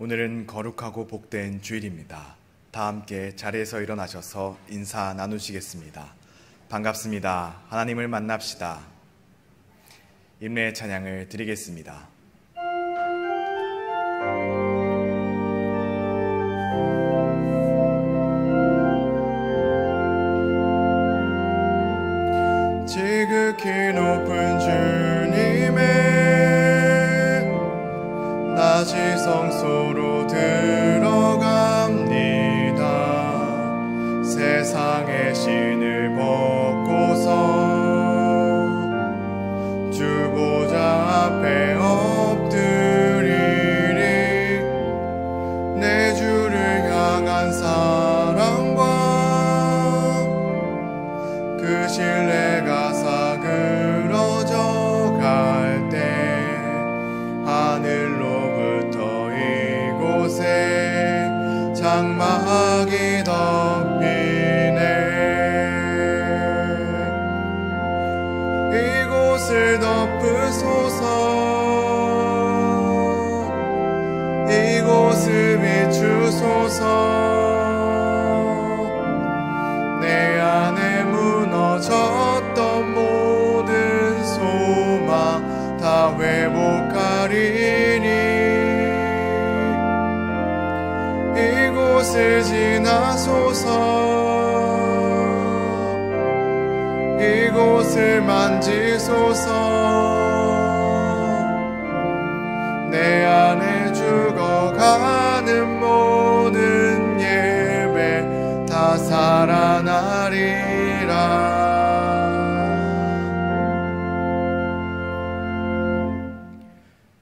오늘은 거룩하고 복된 주일입니다. 다 함께 자리에서 일어나셔서 인사 나누시겠습니다. 반갑습니다. 하나님을 만납시다. 임례의 찬양을 드리겠습니다. 지극히 높은 주님의 낮이 성소로 들어갑니다. 세상의 신을 벗고서 주 보좌 앞에 엎드리리. 내 주를 향한 사랑과 그 신뢰가 사그러져 갈 때 하늘로부터 이곳에 장막이 덮이네. 이곳을 덮으소서. 이곳을 비추소서. 내 안에 무너졌던 모든 소망 다 회복하리니. 이곳을 지나소서. 이곳을 만지소서. 내 안에 죽어가는 모든 예배 다 살아나리라.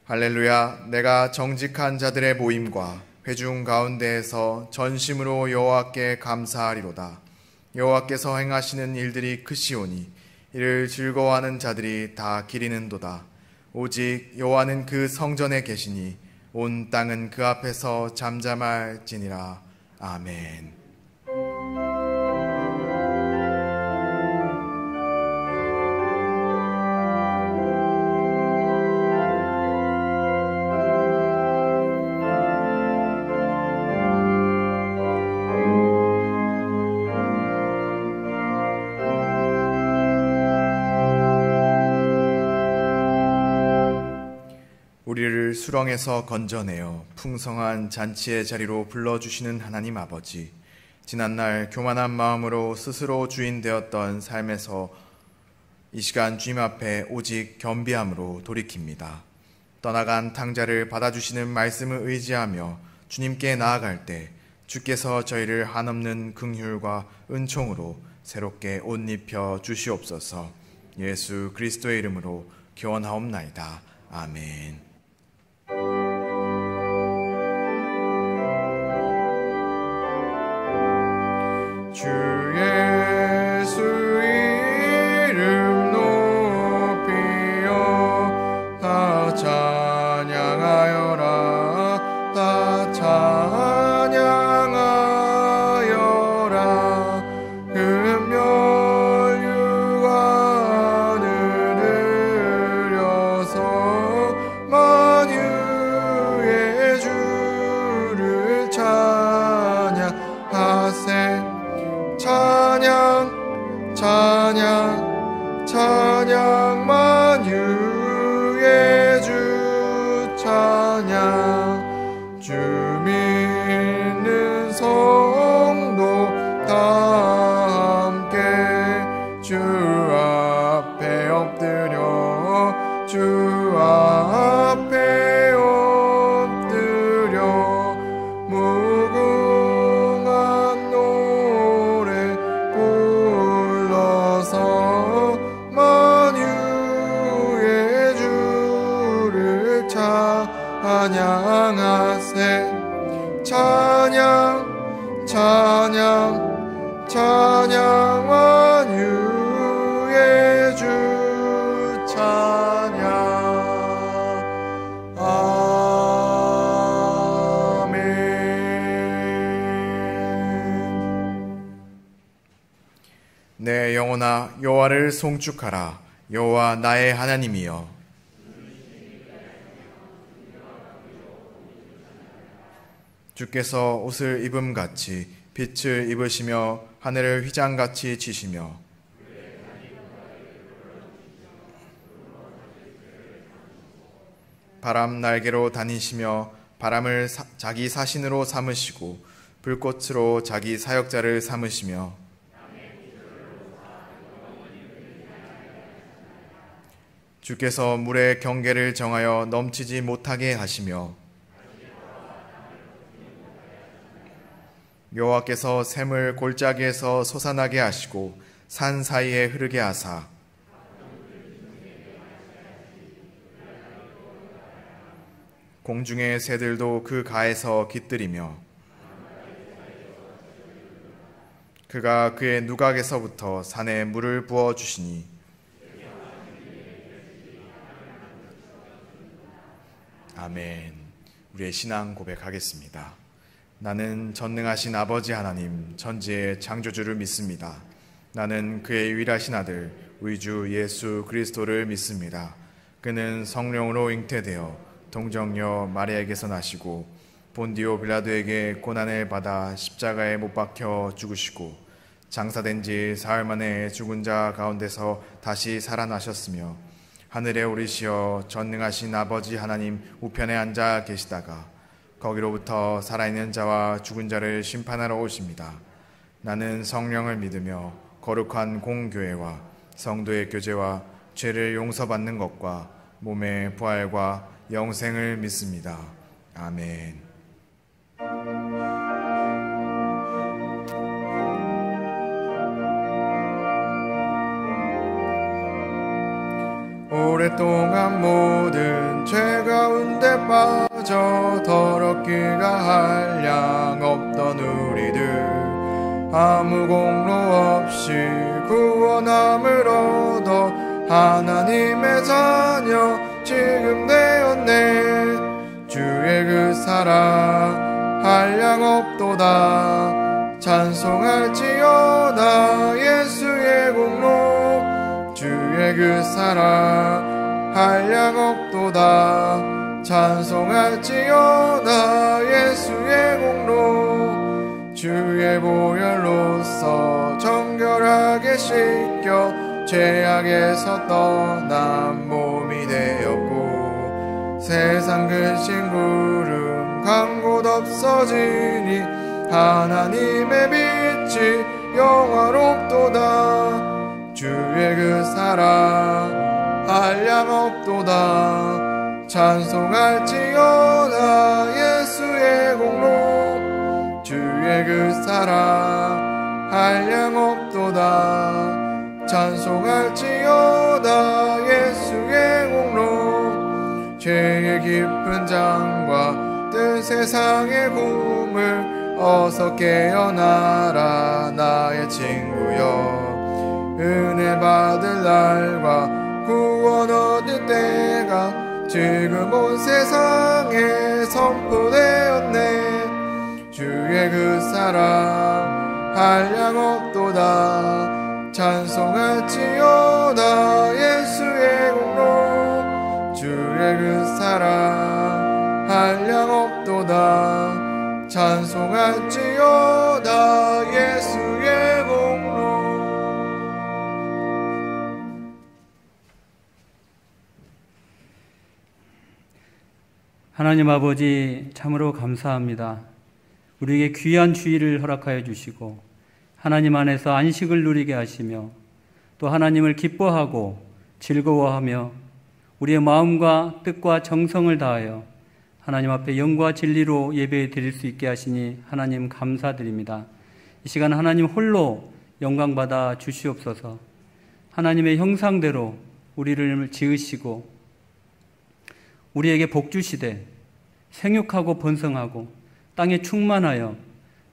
할렐루야. 내가 정직한 자들의 모임과 회중 가운데에서 전심으로 여호와께 감사하리로다. 여호와께서 행하시는 일들이 크시오니 이를 즐거워하는 자들이 다 기리는도다. 오직 여호와는 그 성전에 계시니 온 땅은 그 앞에서 잠잠할지니라. 아멘. 우리를 수렁에서 건져내어 풍성한 잔치의 자리로 불러주시는 하나님 아버지, 지난날 교만한 마음으로 스스로 주인 되었던 삶에서 이 시간 주님 앞에 오직 겸비함으로 돌이킵니다. 떠나간 탕자를 받아주시는 말씀을 의지하며 주님께 나아갈 때 주께서 저희를 한없는 긍휼과 은총으로 새롭게 옷 입혀 주시옵소서. 예수 그리스도의 이름으로 기원하옵나이다. 아멘. 주 예수 이름 높이여 다 찬양하여라. 다 찬양하여라. 금열 유관을 들여서 만유의 주를 찬양하세. 찬양 찬양 찬양 만유의 주 찬양. 주 믿는 성도 다 함께 주 앞에 엎드려 주 앞에 엎드려 무궁한 노래 불러서 만유의 주를 찬양하세. 찬양 찬양 찬양 만유의 주 찬양. 아멘. 내 영혼아 여호와를 송축하라. 여호와 나의 하나님이여 주께서 옷을 입음같이 빛을 입으시며 하늘을 휘장같이 치시며 바람 날개로 다니시며 바람을 자기 사신으로 삼으시고 불꽃으로 자기 사역자를 삼으시며 주께서 물의 경계를 정하여 넘치지 못하게 하시며 여호와께서 샘을 골짜기에서 솟아나게 하시고 산 사이에 흐르게 하사 공중의 새들도 그 가에서 깃들이며 그가 그의 누각에서부터 산에 물을 부어 주시니 아멘. 우리의 신앙 고백하겠습니다. 나는 전능하신 아버지 하나님 천지의 창조주를 믿습니다. 나는 그의 유일하신 아들 우리 주 예수 그리스도를 믿습니다. 그는 성령으로 잉태되어 동정녀 마리아에게서 나시고 본디오 빌라도에게 고난을 받아 십자가에 못 박혀 죽으시고 장사된 지 사흘 만에 죽은 자 가운데서 다시 살아나셨으며 하늘에 오르시어 전능하신 아버지 하나님 우편에 앉아 계시다가 거기로부터 살아있는 자와 죽은 자를 심판하러 오십니다. 나는 성령을 믿으며 거룩한 공교회와 성도의 교제와 죄를 용서받는 것과 몸의 부활과 영생을 믿습니다. 아멘. 오랫동안 모든 죄 가운데 빠져 더럽기가 한량 없던 우리들 아무 공로 없이 구원함을 얻어 하나님의 자녀 지금 되었네. 주의 그 사랑 한량 없도다. 찬송할지어다 예수의 공로. 주의 그 사랑 한량 없도다. 찬송할지어다 예수의 공로. 주의 보혈로서 정결하게 씻겨 죄악에서 떠난 몸이 되었고 세상 근심 구름 간 곳 없어지니 하나님의 빛이 영화롭도다. 주의 그 사랑 한량 없도다. 찬송할지어다 예수의 공로. 주의 그 사랑 한량 없도다. 찬송할지어다 예수의 공로. 죄의 깊은 잠과 뜬 세상의 꿈을 어서 깨어나라 나의 친구여. 은혜 받을 날과 구원 얻을 때가 지금 온 세상에 선포되었네. 주의 그 사랑 한량 없도다. 찬송할지어다 예수의 공로. 주의 그 사랑 한량 없도다. 찬송할지어다 예수의 공로. 하나님 아버지 참으로 감사합니다. 우리에게 귀한 주일을 허락하여 주시고 하나님 안에서 안식을 누리게 하시며 또 하나님을 기뻐하고 즐거워하며 우리의 마음과 뜻과 정성을 다하여 하나님 앞에 영과 진리로 예배 드릴 수 있게 하시니 하나님 감사드립니다. 이 시간 하나님 홀로 영광받아 주시옵소서. 하나님의 형상대로 우리를 지으시고 우리에게 복 주시되 생육하고 번성하고 땅에 충만하여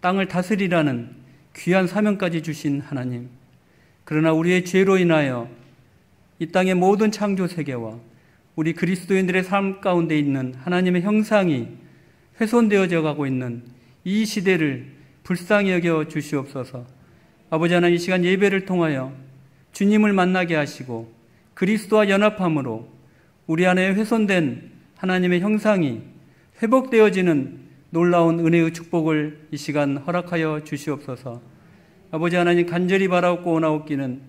땅을 다스리라는 귀한 사명까지 주신 하나님, 그러나 우리의 죄로 인하여 이 땅의 모든 창조 세계와 우리 그리스도인들의 삶 가운데 있는 하나님의 형상이 훼손되어져 가고 있는 이 시대를 불쌍히 여겨 주시옵소서. 아버지 하나님, 이 시간 예배를 통하여 주님을 만나게 하시고 그리스도와 연합함으로 우리 안에 훼손된 하나님의 형상이 회복되어지는 놀라운 은혜의 축복을 이 시간 허락하여 주시옵소서. 아버지 하나님, 간절히 바라옵고 나옵기는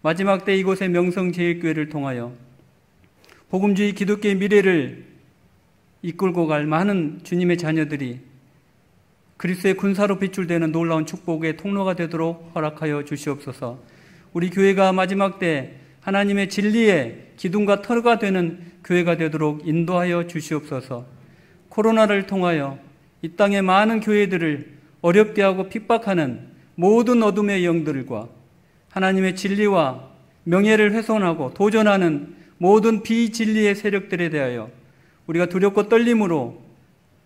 마지막 때 이곳의 명성제일교회를 통하여 복음주의 기독교의 미래를 이끌고 갈 많은 주님의 자녀들이 그리스도의 군사로 비출되는 놀라운 축복의 통로가 되도록 허락하여 주시옵소서. 우리 교회가 마지막 때 하나님의 진리의 기둥과 터가 되는 교회가 되도록 인도하여 주시옵소서. 코로나를 통하여 이 땅의 많은 교회들을 어렵게 하고 핍박하는 모든 어둠의 영들과 하나님의 진리와 명예를 훼손하고 도전하는 모든 비진리의 세력들에 대하여 우리가 두렵고 떨림으로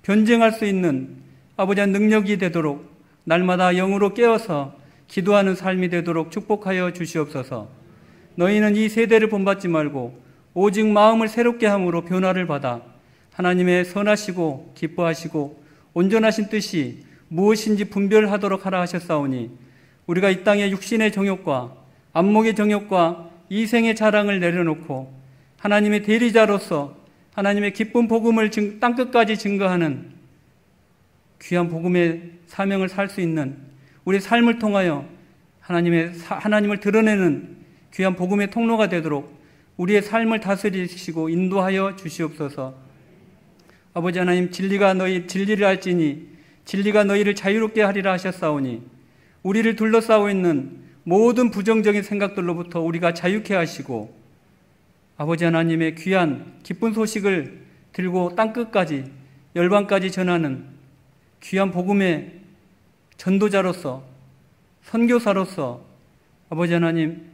변증할 수 있는 아버지의 능력이 되도록 날마다 영으로 깨어서 기도하는 삶이 되도록 축복하여 주시옵소서. 너희는 이 세대를 본받지 말고 오직 마음을 새롭게 함으로 변화를 받아 하나님의 선하시고 기뻐하시고 온전하신 뜻이 무엇인지 분별하도록 하라 하셨사오니, 우리가 이 땅의 육신의 정욕과 안목의 정욕과 이생의 자랑을 내려놓고 하나님의 대리자로서 하나님의 기쁜 복음을 땅끝까지 증거하는 귀한 복음의 사명을 살 수 있는 우리 삶을 통하여 하나님을 드러내는 귀한 복음의 통로가 되도록 우리의 삶을 다스리시고 인도하여 주시옵소서. 아버지 하나님, 진리를 알지니 진리가 너희를 자유롭게 하리라 하셨사오니, 우리를 둘러싸고 있는 모든 부정적인 생각들로부터 우리가 자유케 하시고 아버지 하나님의 귀한 기쁜 소식을 들고 땅끝까지 열방까지 전하는 귀한 복음의 전도자로서 선교사로서 아버지 하나님,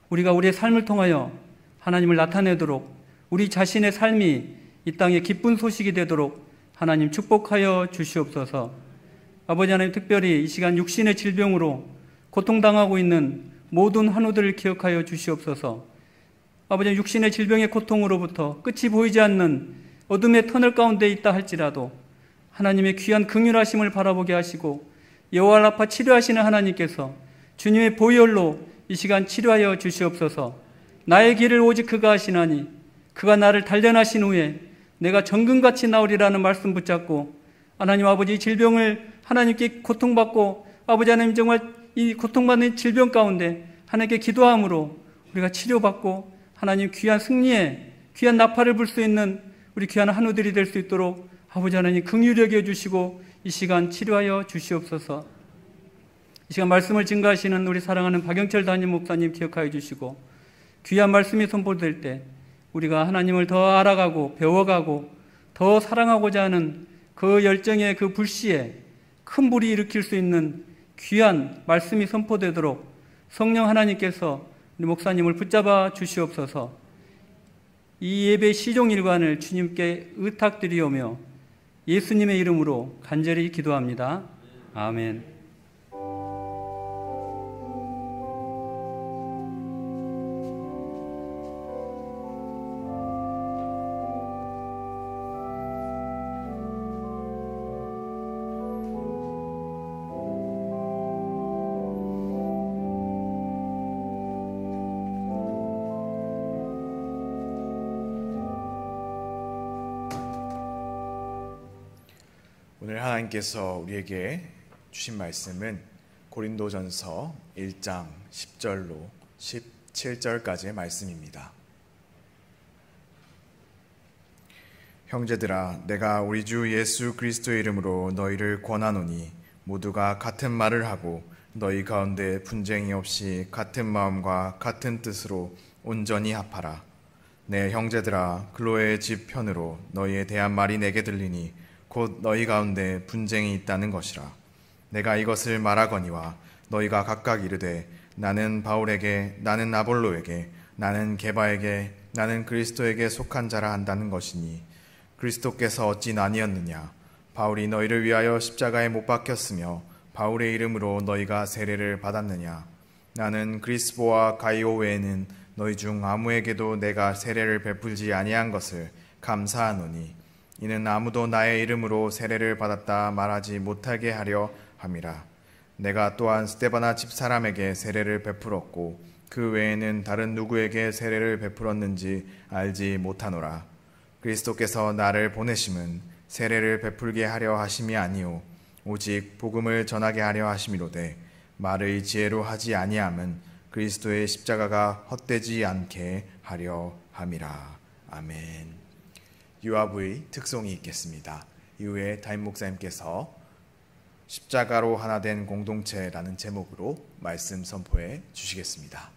우리가 우리의 삶을 통하여 하나님을 나타내도록 우리 자신의 삶이 이 땅에 기쁜 소식이 되도록 하나님 축복하여 주시옵소서. 아버지 하나님, 특별히 이 시간 육신의 질병으로 고통당하고 있는 모든 환우들을 기억하여 주시옵소서. 아버지, 육신의 질병의 고통으로부터 끝이 보이지 않는 어둠의 터널 가운데 있다 할지라도 하나님의 귀한 긍휼하심을 바라보게 하시고 여호와 라파 치료하시는 하나님께서 주님의 보혈로 이 시간 치료하여 주시옵소서. 나의 길을 오직 그가 하시나니 그가 나를 단련하신 후에 내가 정금같이 나오리라는 말씀 붙잡고 하나님 아버지, 질병을 하나님께 고통받고 아버지 하나님, 정말 이 고통받는 질병 가운데 하나님께 기도함으로 우리가 치료받고 하나님 귀한 승리에 귀한 나팔을 불 수 있는 우리 귀한 한우들이 될 수 있도록 아버지 하나님 긍휼히 여겨주시고 이 시간 치료하여 주시옵소서. 이 시간 말씀을 증거하시는 우리 사랑하는 박영철 담임 목사님 기억하여 주시고, 귀한 말씀이 선포될 때 우리가 하나님을 더 알아가고 배워가고 더 사랑하고자 하는 그 열정의 그 불씨에 큰 불이 일으킬 수 있는 귀한 말씀이 선포되도록 성령 하나님께서 우리 목사님을 붙잡아 주시옵소서. 이 예배 시종일관을 주님께 의탁드리오며 예수님의 이름으로 간절히 기도합니다. 아멘. 오늘 하나님께서 우리에게 주신 말씀은 고린도전서 1장 10절로 17절까지의 말씀입니다. 형제들아, 내가 우리 주 예수 그리스도의 이름으로 너희를 권하노니 모두가 같은 말을 하고 너희 가운데 분쟁이 없이 같은 마음과 같은 뜻으로 온전히 합하라. 내 형제들아, 클로에의 집 편으로 너희에 대한 말이 내게 들리니 곧 너희 가운데 분쟁이 있다는 것이라. 내가 이것을 말하거니와 너희가 각각 이르되 나는 바울에게, 나는 아볼로에게, 나는 게바에게, 나는 그리스도에게 속한 자라 한다는 것이니 그리스도께서 어찌 나뉘었느냐? 바울이 너희를 위하여 십자가에 못 박혔으며 바울의 이름으로 너희가 세례를 받았느냐? 나는 그리스보와 가이오 외에는 너희 중 아무에게도 내가 세례를 베풀지 아니한 것을 감사하노니 이는 아무도 나의 이름으로 세례를 받았다 말하지 못하게 하려 함이라. 내가 또한 스데바나 집사람에게 세례를 베풀었고 그 외에는 다른 누구에게 세례를 베풀었는지 알지 못하노라. 그리스도께서 나를 보내심은 세례를 베풀게 하려 하심이 아니오 오직 복음을 전하게 하려 하심이로되 말의 지혜로 하지 아니함은 그리스도의 십자가가 헛되지 않게 하려 함이라. 아멘. 유아부의 특송이 있겠습니다. 이후에 담임 목사님께서 십자가로 하나 된 공동체라는 제목으로 말씀 선포해 주시겠습니다.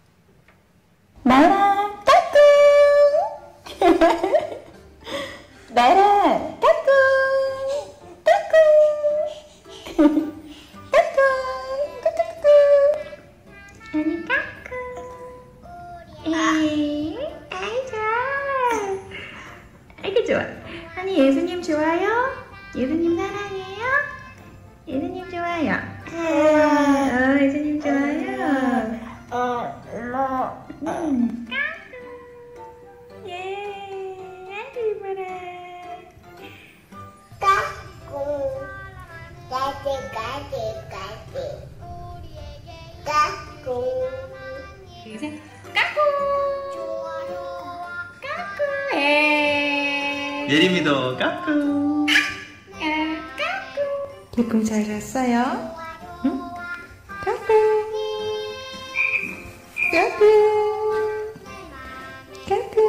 나랑 까꿍 나랑 까꿍 까꿍 까꿍 까꿍 아니 까꿍 아이 좋아 아이고 좋아. 아니 예수님 좋아요? 예수님 사랑해요? 예수님 좋아요? 예수님 좋아요? 예, 아이고 이뻐라. 까꿍 까지 까꿍 이제 까꿍 까꿍 해. 예림이도 까꿍. 까꿍 잘 잤어요? 응? 까꿍 까꿍 까꿍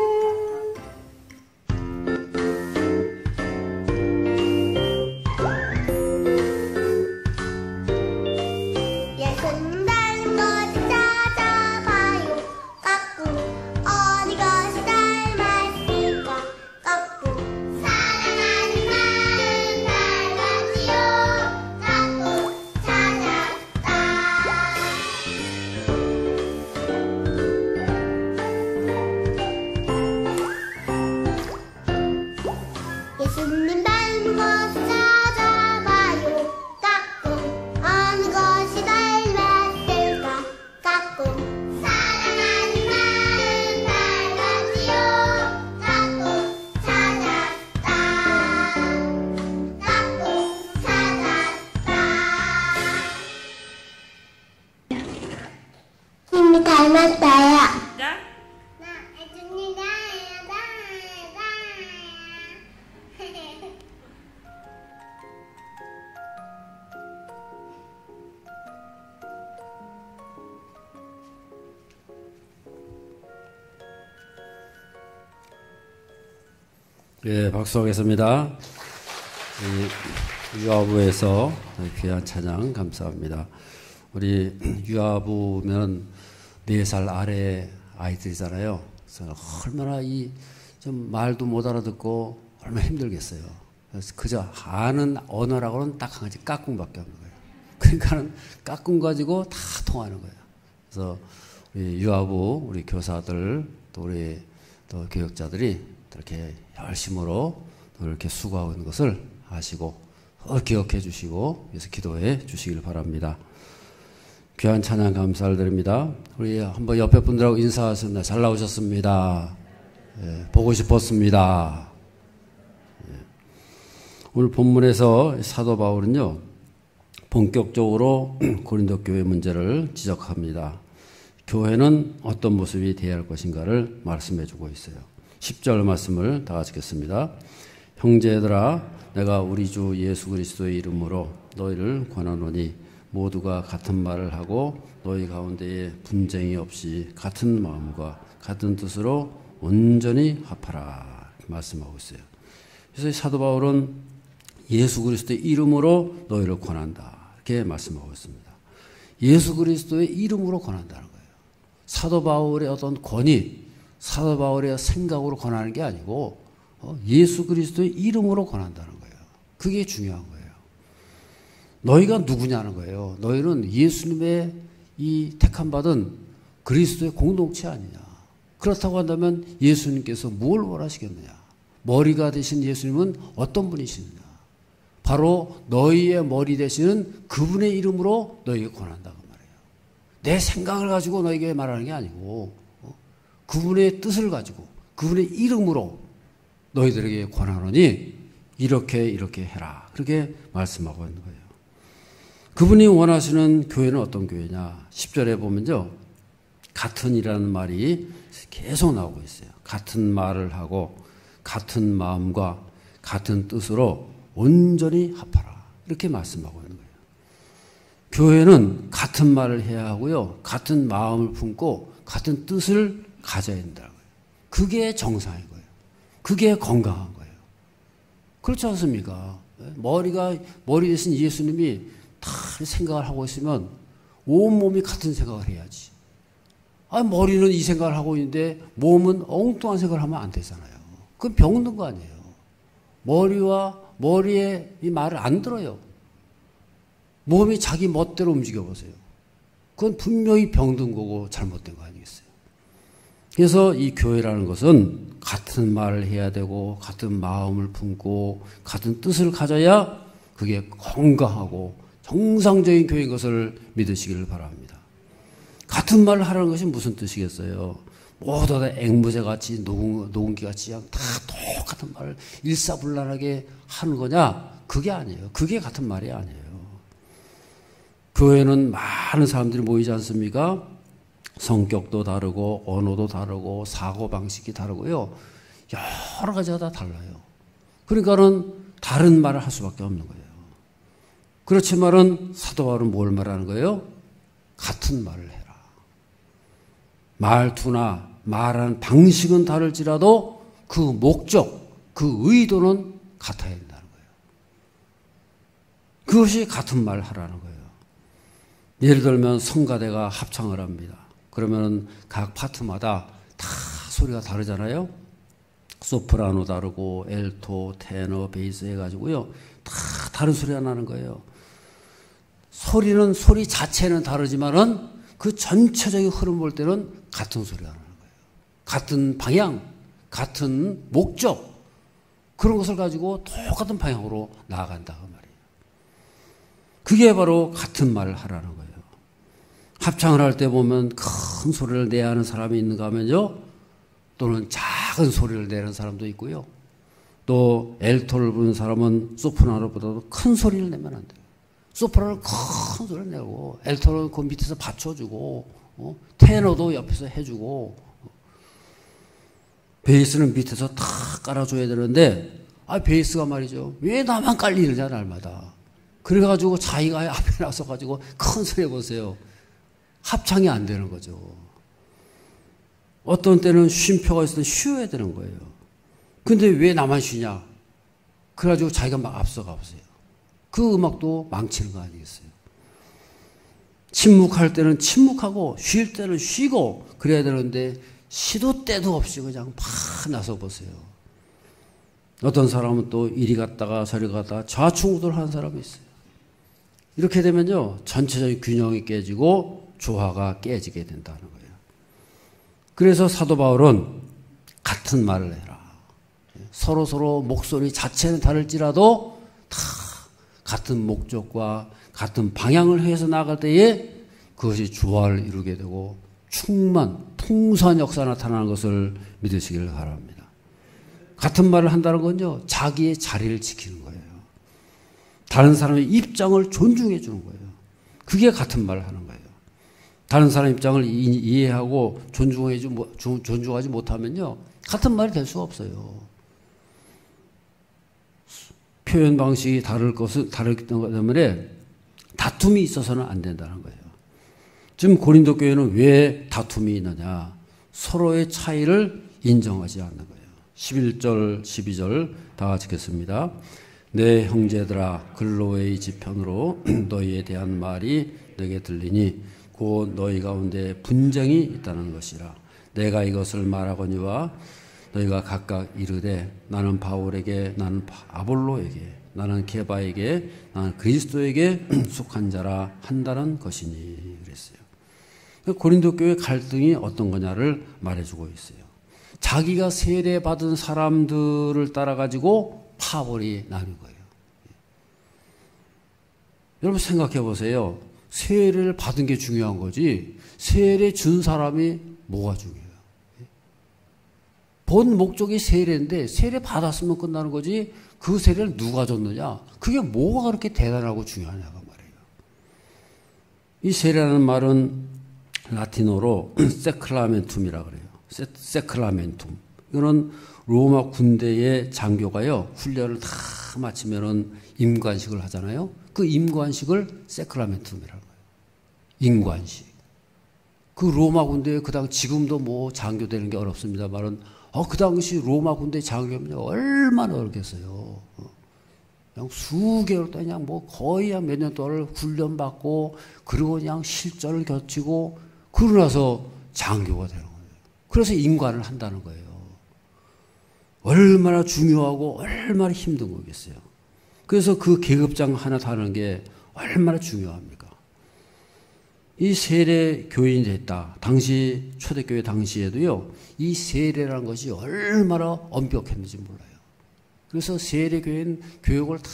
예수님 닮은 것 찾아봐요 까꿍 어디 것이 닮았을까 까꿍 사랑하는 마음 닮았지요 까꿍 찾았다 예수님 닮은 것 찾아봐요 까꿍 어느 것이 닮았을까 까꿍 사랑하는 마음 닮았지요 까꿍 찾았다 까꿍 찾았다 님이 닮았어요 자 나 예수님 닮았다 예, 박수하겠습니다. 유아부에서 귀한 찬양 감사합니다. 우리 유아부면 4살 아래 아이들이잖아요. 그래서 얼마나 좀 말도 못 알아듣고 얼마나 힘들겠어요. 그래서 그저 아는 언어라고는 딱 한 가지 까꿍밖에 없는 거예요. 그러니까는 까꿍 가지고 다 통하는 거예요. 그래서 우리 유아부, 우리 교사들, 또 우리 또 교육자들이 이렇게 열심으로 이렇게 수고하고 있는 것을 아시고 기억해 주시고 그래서 기도해 주시길 바랍니다. 귀한 찬양 감사를 드립니다. 우리 한번 옆에 분들하고 인사하셨나? 잘 나오셨습니다. 예, 보고 싶었습니다. 예. 오늘 본문에서 사도 바울은요 본격적으로 고린도 교회 문제를 지적합니다. 교회는 어떤 모습이 되어야 할 것인가를 말씀해 주고 있어요. 10절 말씀을 다 같이 읽겠습니다. 형제들아 내가 우리 주 예수 그리스도의 이름으로 너희를 권하노니 모두가 같은 말을 하고 너희 가운데에 분쟁이 없이 같은 마음과 같은 뜻으로 온전히 합하라 말씀하고 있어요. 그래서 사도 바울은 예수 그리스도의 이름으로 너희를 권한다 이렇게 말씀하고 있습니다. 예수 그리스도의 이름으로 권한다는 거예요. 사도 바울의 어떤 권위, 사도 바울의 생각으로 권하는 게 아니고 예수 그리스도의 이름으로 권한다는 거예요. 그게 중요한 거예요. 너희가 누구냐는 거예요. 너희는 예수님의 이 택함받은 그리스도의 공동체 아니냐. 그렇다고 한다면 예수님께서 뭘 원하시겠느냐. 머리가 되신 예수님은 어떤 분이시느냐. 바로 너희의 머리 되시는 그분의 이름으로 너희에게 권한다고 말해요. 내 생각을 가지고 너희에게 말하는 게 아니고 그분의 뜻을 가지고 그분의 이름으로 너희들에게 권하노니 이렇게 해라. 그렇게 말씀하고 있는 거예요. 그분이 원하시는 교회는 어떤 교회냐. 10절에 보면요. 같은이라는 말이 계속 나오고 있어요. 같은 말을 하고 같은 마음과 같은 뜻으로 온전히 합하라. 이렇게 말씀하고 있는 거예요. 교회는 같은 말을 해야 하고요. 같은 마음을 품고 같은 뜻을 가져야 된다는 거예요. 그게 정상인 거예요. 그게 건강한 거예요. 그렇지 않습니까? 머리 대신 예수님이 다 생각을 하고 있으면 온몸이 같은 생각을 해야지. 머리는 이 생각을 하고 있는데 몸은 엉뚱한 생각을 하면 안 되잖아요. 그건 병든 거 아니에요. 머리에 이 말을 안 들어요. 몸이 자기 멋대로 움직여 보세요. 그건 분명히 병든 거고 잘못된 거 아니겠어요? 그래서 이 교회라는 것은 같은 말을 해야 되고 같은 마음을 품고 같은 뜻을 가져야 그게 건강하고 정상적인 교회인 것을 믿으시기를 바랍니다. 같은 말을 하라는 것이 무슨 뜻이겠어요? 모두 다 앵무새같이 녹음기같이 다 똑같은 말을 일사불란하게 하는 거냐? 그게 아니에요. 그게 같은 말이 아니에요. 교회는 많은 사람들이 모이지 않습니까? 성격도 다르고 언어도 다르고 사고방식이 다르고요. 여러 가지가 다 달라요. 그러니까는 다른 말을 할 수밖에 없는 거예요. 그렇지만은 사도 바울은 뭘 말하는 거예요? 같은 말을 해라. 말투나 말하는 방식은 다를지라도 그 목적, 그 의도는 같아야 된다는 거예요. 그것이 같은 말을 하라는 거예요. 예를 들면 성가대가 합창을 합니다. 그러면 각 파트마다 다 소리가 다르잖아요. 소프라노 다르고 엘토, 테너, 베이스 해가지고요. 다 다른 소리가 나는 거예요. 소리 자체는 다르지만은 그 전체적인 흐름 볼 때는 같은 소리가 나는 거예요. 같은 방향, 같은 목적, 그런 것을 가지고 똑같은 방향으로 나아간다 그 말이에요. 그게 바로 같은 말을 하라는 거예요. 합창을 할 때 보면 큰 소리를 내야 하는 사람이 있는가 하면요. 또는 작은 소리를 내는 사람도 있고요. 또 엘토를 부르는 사람은 소프라노보다도 큰 소리를 내면 안 돼요. 소프라노는 큰 소리를 내고 엘토는 그 밑에서 받쳐주고 테너도 옆에서 해주고 베이스는 밑에서 다 깔아줘야 되는데 베이스가 말이죠. 왜 나만 깔리느냐 날마다. 그래가지고 자기가 앞에 나서가지고 큰 소리 해보세요. 합창이 안 되는 거죠. 어떤 때는 쉼표가 있어도 쉬어야 되는 거예요. 근데 왜 나만 쉬냐? 그래가지고 자기가 막 앞서가 보세요. 그 음악도 망치는 거 아니겠어요? 침묵할 때는 침묵하고 쉴 때는 쉬고 그래야 되는데 시도 때도 없이 그냥 팍 나서 보세요. 어떤 사람은 또 이리 갔다가 저리 갔다가 좌충우돌하는 사람이 있어요. 이렇게 되면요. 전체적인 균형이 깨지고 조화가 깨지게 된다는 거예요. 그래서 사도 바울은 같은 말을 해라. 서로 목소리 자체는 다를지라도 다 같은 목적과 같은 방향을 해서 나갈 때에 그것이 조화를 이루게 되고 풍성한 역사가 나타나는 것을 믿으시길 바랍니다. 같은 말을 한다는 건요. 자기의 자리를 지키는 거예요. 다른 사람의 입장을 존중해 주는 거예요. 그게 같은 말을 하는 거예요. 다른 사람 입장을 이해하고 존중하지 못하면요. 같은 말이 될 수가 없어요. 표현 방식이 다르기 때문에 다툼이 있어서는 안 된다는 거예요. 지금 고린도 교회는 왜 다툼이 있느냐? 서로의 차이를 인정하지 않는 거예요. 11절, 12절 다 같이 읽겠습니다. 내 형제들아 글로웨의 지편으로 너희에 대한 말이 내게 들리니 곧 너희 가운데 분쟁이 있다는 것이라. 내가 이것을 말하거니와 너희가 각각 이르되 나는 바울에게 나는 아볼로에게 나는 게바에게 나는 그리스도에게 속한 자라 한다는 것이니 그랬어요. 고린도 교회 갈등이 어떤 거냐를 말해주고 있어요. 자기가 세례받은 사람들을 따라가지고 파벌이 나는 거예요. 여러분 생각해 보세요. 세례를 받은 게 중요한 거지 세례 준 사람이 뭐가 중요해요? 본 목적이 세례인데 세례 받았으면 끝나는 거지 그 세례를 누가 줬느냐? 그게 뭐가 그렇게 대단하고 중요하냐가 말이에요. 이 세례라는 말은 라틴어로 세클라멘툼이라 그래요. 세클라멘툼. 이거는 로마 군대의 장교가요 훈련을 다 마치면은 임관식을 하잖아요. 그 임관식을 세크라멘툼이라고 해요. 임관식. 그 로마 군대에 그 당 지금도 뭐 장교되는 게 어렵습니다만은 그 당시 로마 군대 장교면 얼마나 어렵겠어요. 그냥 수개월 동안 그냥 뭐 거의 한 몇 년 동안 훈련 받고 그리고 그냥 실전을 거치고 그러고 나서 장교가 되는 거예요. 그래서 임관을 한다는 거예요. 얼마나 중요하고 얼마나 힘든 거겠어요. 그래서 그 계급장 하나 다는 게 얼마나 중요합니까? 이 세례 교인이 됐다. 당시 초대교회 당시에도요. 이 세례라는 것이 얼마나 엄격했는지 몰라요. 그래서 세례 교인 교육을 다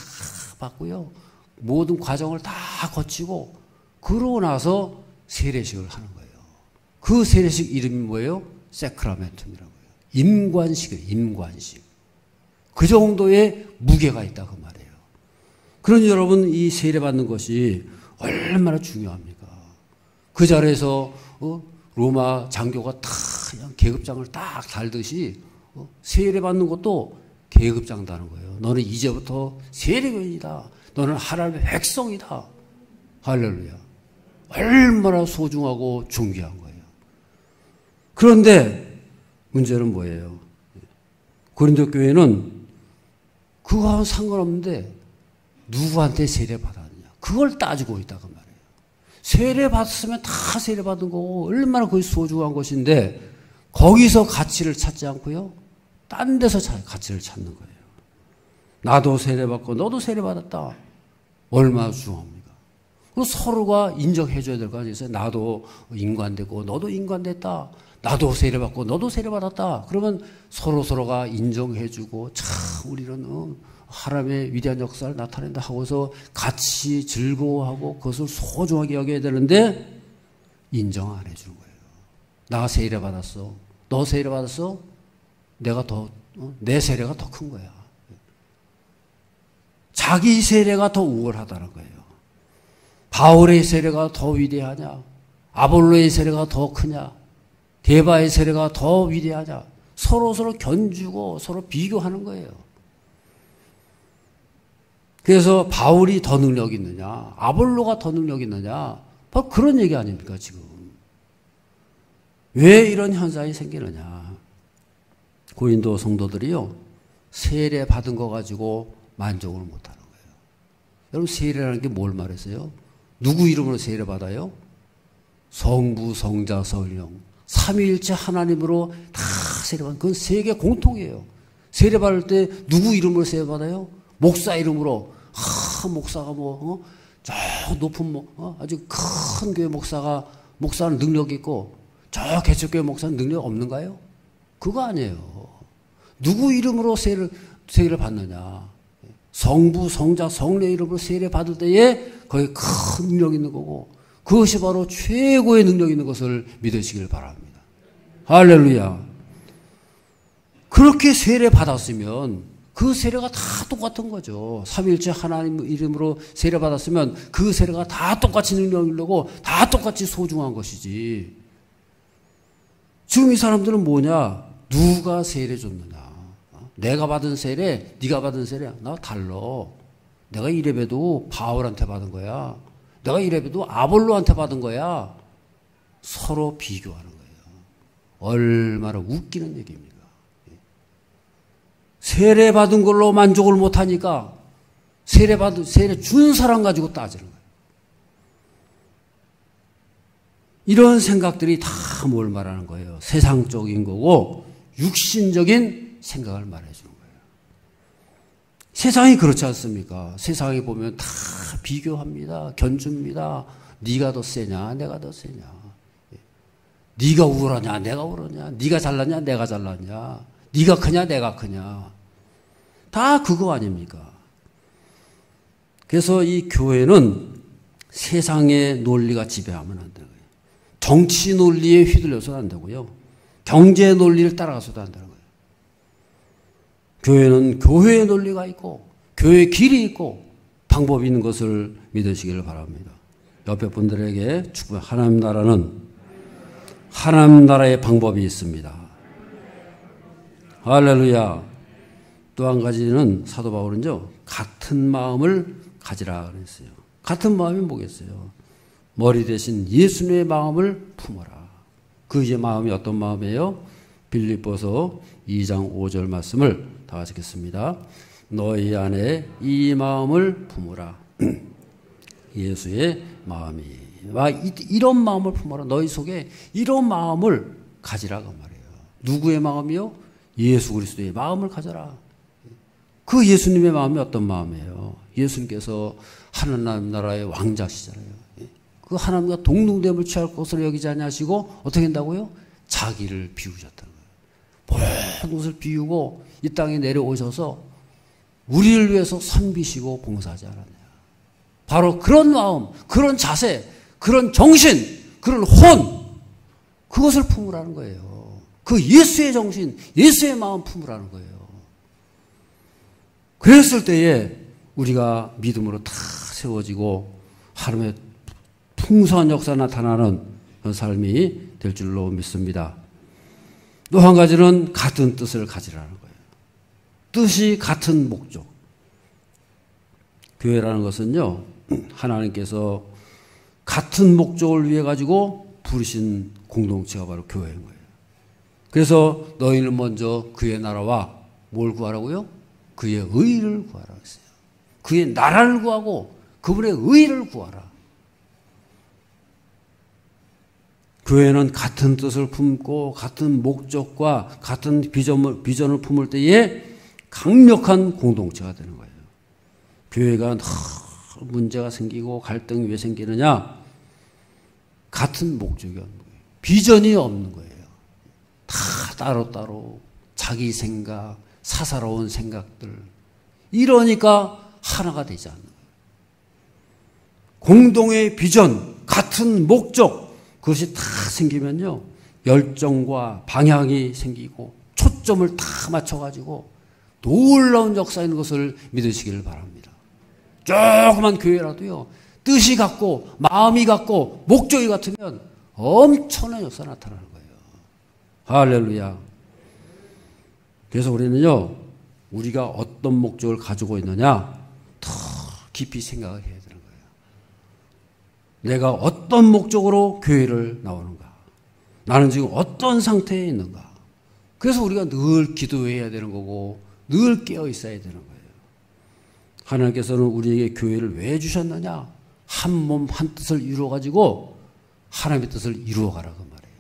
받고요. 모든 과정을 다 거치고 그러고 나서 세례식을 하는 거예요. 그 세례식 이름이 뭐예요? 세크라멘툼이라고 해요. 임관식이에요. 임관식. 그 정도의 무게가 있다 그 말이에요. 그러니 여러분 이 세례 받는 것이 얼마나 중요합니까? 그 자리에서 로마 장교가 딱 그냥 계급장을 딱 달듯이 세례 받는 것도 계급장 다는 거예요. 너는 이제부터 세례교인이다. 너는 하나님의 백성이다. 할렐루야. 얼마나 소중하고 존귀한 거예요. 그런데 문제는 뭐예요? 고린도 교회는 그거하고는 상관없는데 누구한테 세례 받았느냐. 그걸 따지고 있다 그 말이에요. 세례 받았으면 다 세례 받은 거고 얼마나 그것이 소중한 것인데 거기서 가치를 찾지 않고요. 딴 데서 가치를 찾는 거예요. 나도 세례 받고 너도 세례 받았다. 얼마나 중요합니까? 서로가 인정해 줘야 될 거 아니겠어요? 나도 인관되고 너도 인관됐다. 나도 세례 받고 너도 세례 받았다. 그러면 서로가 인정해 주고 참 우리는 하나님의 위대한 역사를 나타낸다 하고서 같이 즐거워하고 그것을 소중하게 여겨야 되는데 인정 안 해주는 거예요. 나 세례 받았어. 너 세례 받았어? 내가 내 세례가 더 큰 거야. 자기 세례가 더 우월하다는 거예요. 바울의 세례가 더 위대하냐? 아볼로의 세례가 더 크냐? 데바의 세례가 더 위대하냐? 서로 견주고 서로 비교하는 거예요. 그래서 바울이 더 능력 있느냐? 아볼로가 더 능력 있느냐? 바로 그런 얘기 아닙니까 지금? 왜 이런 현상이 생기느냐? 고린도 성도들이요. 세례 받은 거 가지고 만족을 못하는 거예요. 여러분 세례라는 게 뭘 말했어요? 누구 이름으로 세례 받아요? 성부, 성자, 성령 삼위일체 하나님으로 다 세례 받는 그건 세계 공통이에요. 세례 받을 때 누구 이름으로 세례 받아요? 목사 이름으로. 목사가 저 높은 아주 큰 교회 목사는 능력이 있고 저 개척교회 목사는 능력 없는가요? 그거 아니에요. 누구 이름으로 세례를 받느냐? 성부, 성자, 성령 이름으로 세례 받을 때에 거기에 큰 능력이 있는 거고 그것이 바로 최고의 능력이 있는 것을 믿으시길 바랍니다. 할렐루야. 그렇게 세례 받았으면 그 세례가 다 똑같은 거죠. 삼위일체 하나님 이름으로 세례 받았으면 그 세례가 다 똑같이 능력이 있고 다 똑같이 소중한 것이지. 지금 이 사람들은 뭐냐? 누가 세례 줬느냐? 내가 받은 세례, 네가 받은 세례 나 달라. 내가 이래봬도 바울한테 받은 거야. 내가 이래봬도 아볼로한테 받은 거야. 서로 비교하는 거예요. 얼마나 웃기는 얘기입니까? 세례 받은 걸로 만족을 못하니까 세례 준 사람 가지고 따지는 거예요. 이런 생각들이 다 뭘 말하는 거예요? 세상적인 거고 육신적인 생각을 말해주는 거예요. 세상이 그렇지 않습니까? 세상에 보면 다 비교합니다. 견줍니다. 네가 더 세냐 내가 더 세냐. 네가 우월하냐 내가 우월하냐. 네가 잘났냐 내가 잘났냐. 네가 크냐 내가 크냐. 다 그거 아닙니까? 그래서 이 교회는 세상의 논리가 지배하면 안 되는 거예요. 정치 논리에 휘둘려서는 안 되고요. 경제 논리를 따라가서도 안 되는 거예요. 교회는 교회의 논리가 있고 교회의 길이 있고 방법이 있는 것을 믿으시기를 바랍니다. 옆에 분들에게 축복. 하나님 나라는 하나님 나라의 방법이 있습니다. 할렐루야. 또 한 가지는 사도 바울은요, 같은 마음을 가지라 그랬어요. 같은 마음이 뭐겠어요? 머리 대신 예수님의 마음을 품어라. 그 이제 마음이 어떤 마음이에요? 빌립보서 2장 5절 말씀을 다 같이 읽겠습니다. 너희 안에 이 마음을 품으라. 예수의 마음이. 이런 마음을 품어라. 너희 속에 이런 마음을 가지라고 말이에요. 누구의 마음이요? 예수 그리스도의 마음을 가져라. 그 예수님의 마음이 어떤 마음이에요? 예수님께서 하나님 나라의 왕자시잖아요. 그 하나님과 동등됨을 취할 것으로 여기지 아니하시고 어떻게 한다고요? 자기를 비우셨다는 거예요. 모든 것을 비우고 이 땅에 내려오셔서 우리를 위해서 선비시고 봉사하지 않았냐. 바로 그런 마음, 그런 자세, 그런 정신, 그런 혼, 그것을 품으라는 거예요. 그 예수의 정신, 예수의 마음 품으라는 거예요. 그랬을 때에 우리가 믿음으로 다 세워지고 하나님의 풍성한 역사 나타나는 그런 삶이 될 줄로 믿습니다. 또 한 가지는 같은 뜻을 가지라는 거예요. 뜻이 같은 목적. 교회라는 것은요, 하나님께서 같은 목적을 위해 가지고 부르신 공동체가 바로 교회인 거예요. 그래서 너희는 먼저 그의 나라와 뭘 구하라고요? 그의 의를 구하라 했어요. 그의 나라를 구하고 그분의 의를 구하라. 교회는 같은 뜻을 품고 같은 목적과 같은 비전을 품을 때에 강력한 공동체가 되는 거예요. 교회가 문제가 생기고 갈등이 왜 생기느냐? 같은 목적이 없는 거예요. 비전이 없는 거예요. 다 따로따로 자기 생각, 사사로운 생각들. 이러니까 하나가 되지 않는 거예요. 공동의 비전, 같은 목적, 그것이 다 생기면요, 열정과 방향이 생기고 초점을 다 맞춰가지고 놀라운 역사 있는 것을 믿으시기를 바랍니다. 조그만 교회라도요, 뜻이 같고 마음이 같고 목적이 같으면 엄청난 역사 나타나는 거예요. 할렐루야. 그래서 우리는요, 우리가 어떤 목적을 가지고 있느냐 더 깊이 생각을 해야 되는 거예요. 내가 어떤 목적으로 교회를 나오는가? 나는 지금 어떤 상태에 있는가? 그래서 우리가 늘 기도해야 되는 거고 늘 깨어 있어야 되는 거예요. 하나님께서는 우리에게 교회를 왜 주셨느냐? 한 몸 한 뜻을 이루어 가지고 하나님의 뜻을 이루어 가라고 말해요.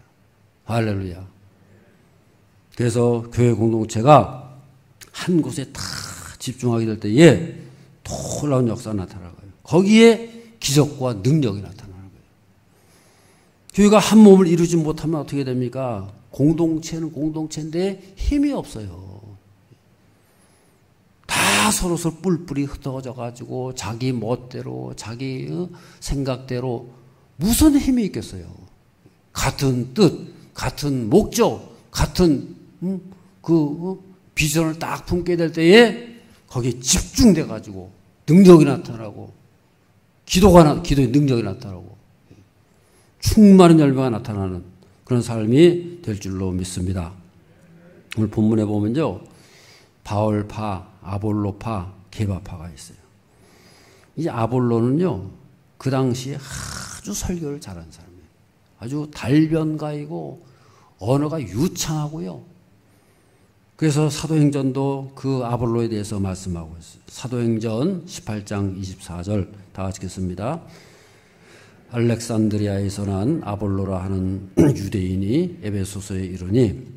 할렐루야. 그래서 교회 공동체가 한 곳에 다 집중하게 될 때에 놀라운 역사가 나타나고요. 거기에 기적과 능력이 나타나는 거예요. 교회가 한 몸을 이루지 못하면 어떻게 됩니까? 공동체는 공동체인데 힘이 없어요. 다 서로서로 뿔뿔이 흩어져 가지고 자기 멋대로 자기 생각대로 무슨 힘이 있겠어요? 같은 뜻, 같은 목적, 같은 비전을 딱 품게 될 때에 거기에 집중돼 가지고 능력이 나타나고 기도의 능력이 나타나고 충만한 열매가 나타나는 그런 삶이 될 줄로 믿습니다. 오늘 본문에 보면요, 바울파, 아볼로파, 게바파가 있어요. 이 아볼로는요, 그 당시에 아주 설교를 잘하는 사람이에요. 아주 달변가이고 언어가 유창하고요. 그래서 사도행전도 그 아볼로에 대해서 말씀하고 있어요. 사도행전 18장 24절 다 같이 읽겠습니다. 알렉산드리아에서 난 아볼로라 하는 유대인이 에베소서에 이르니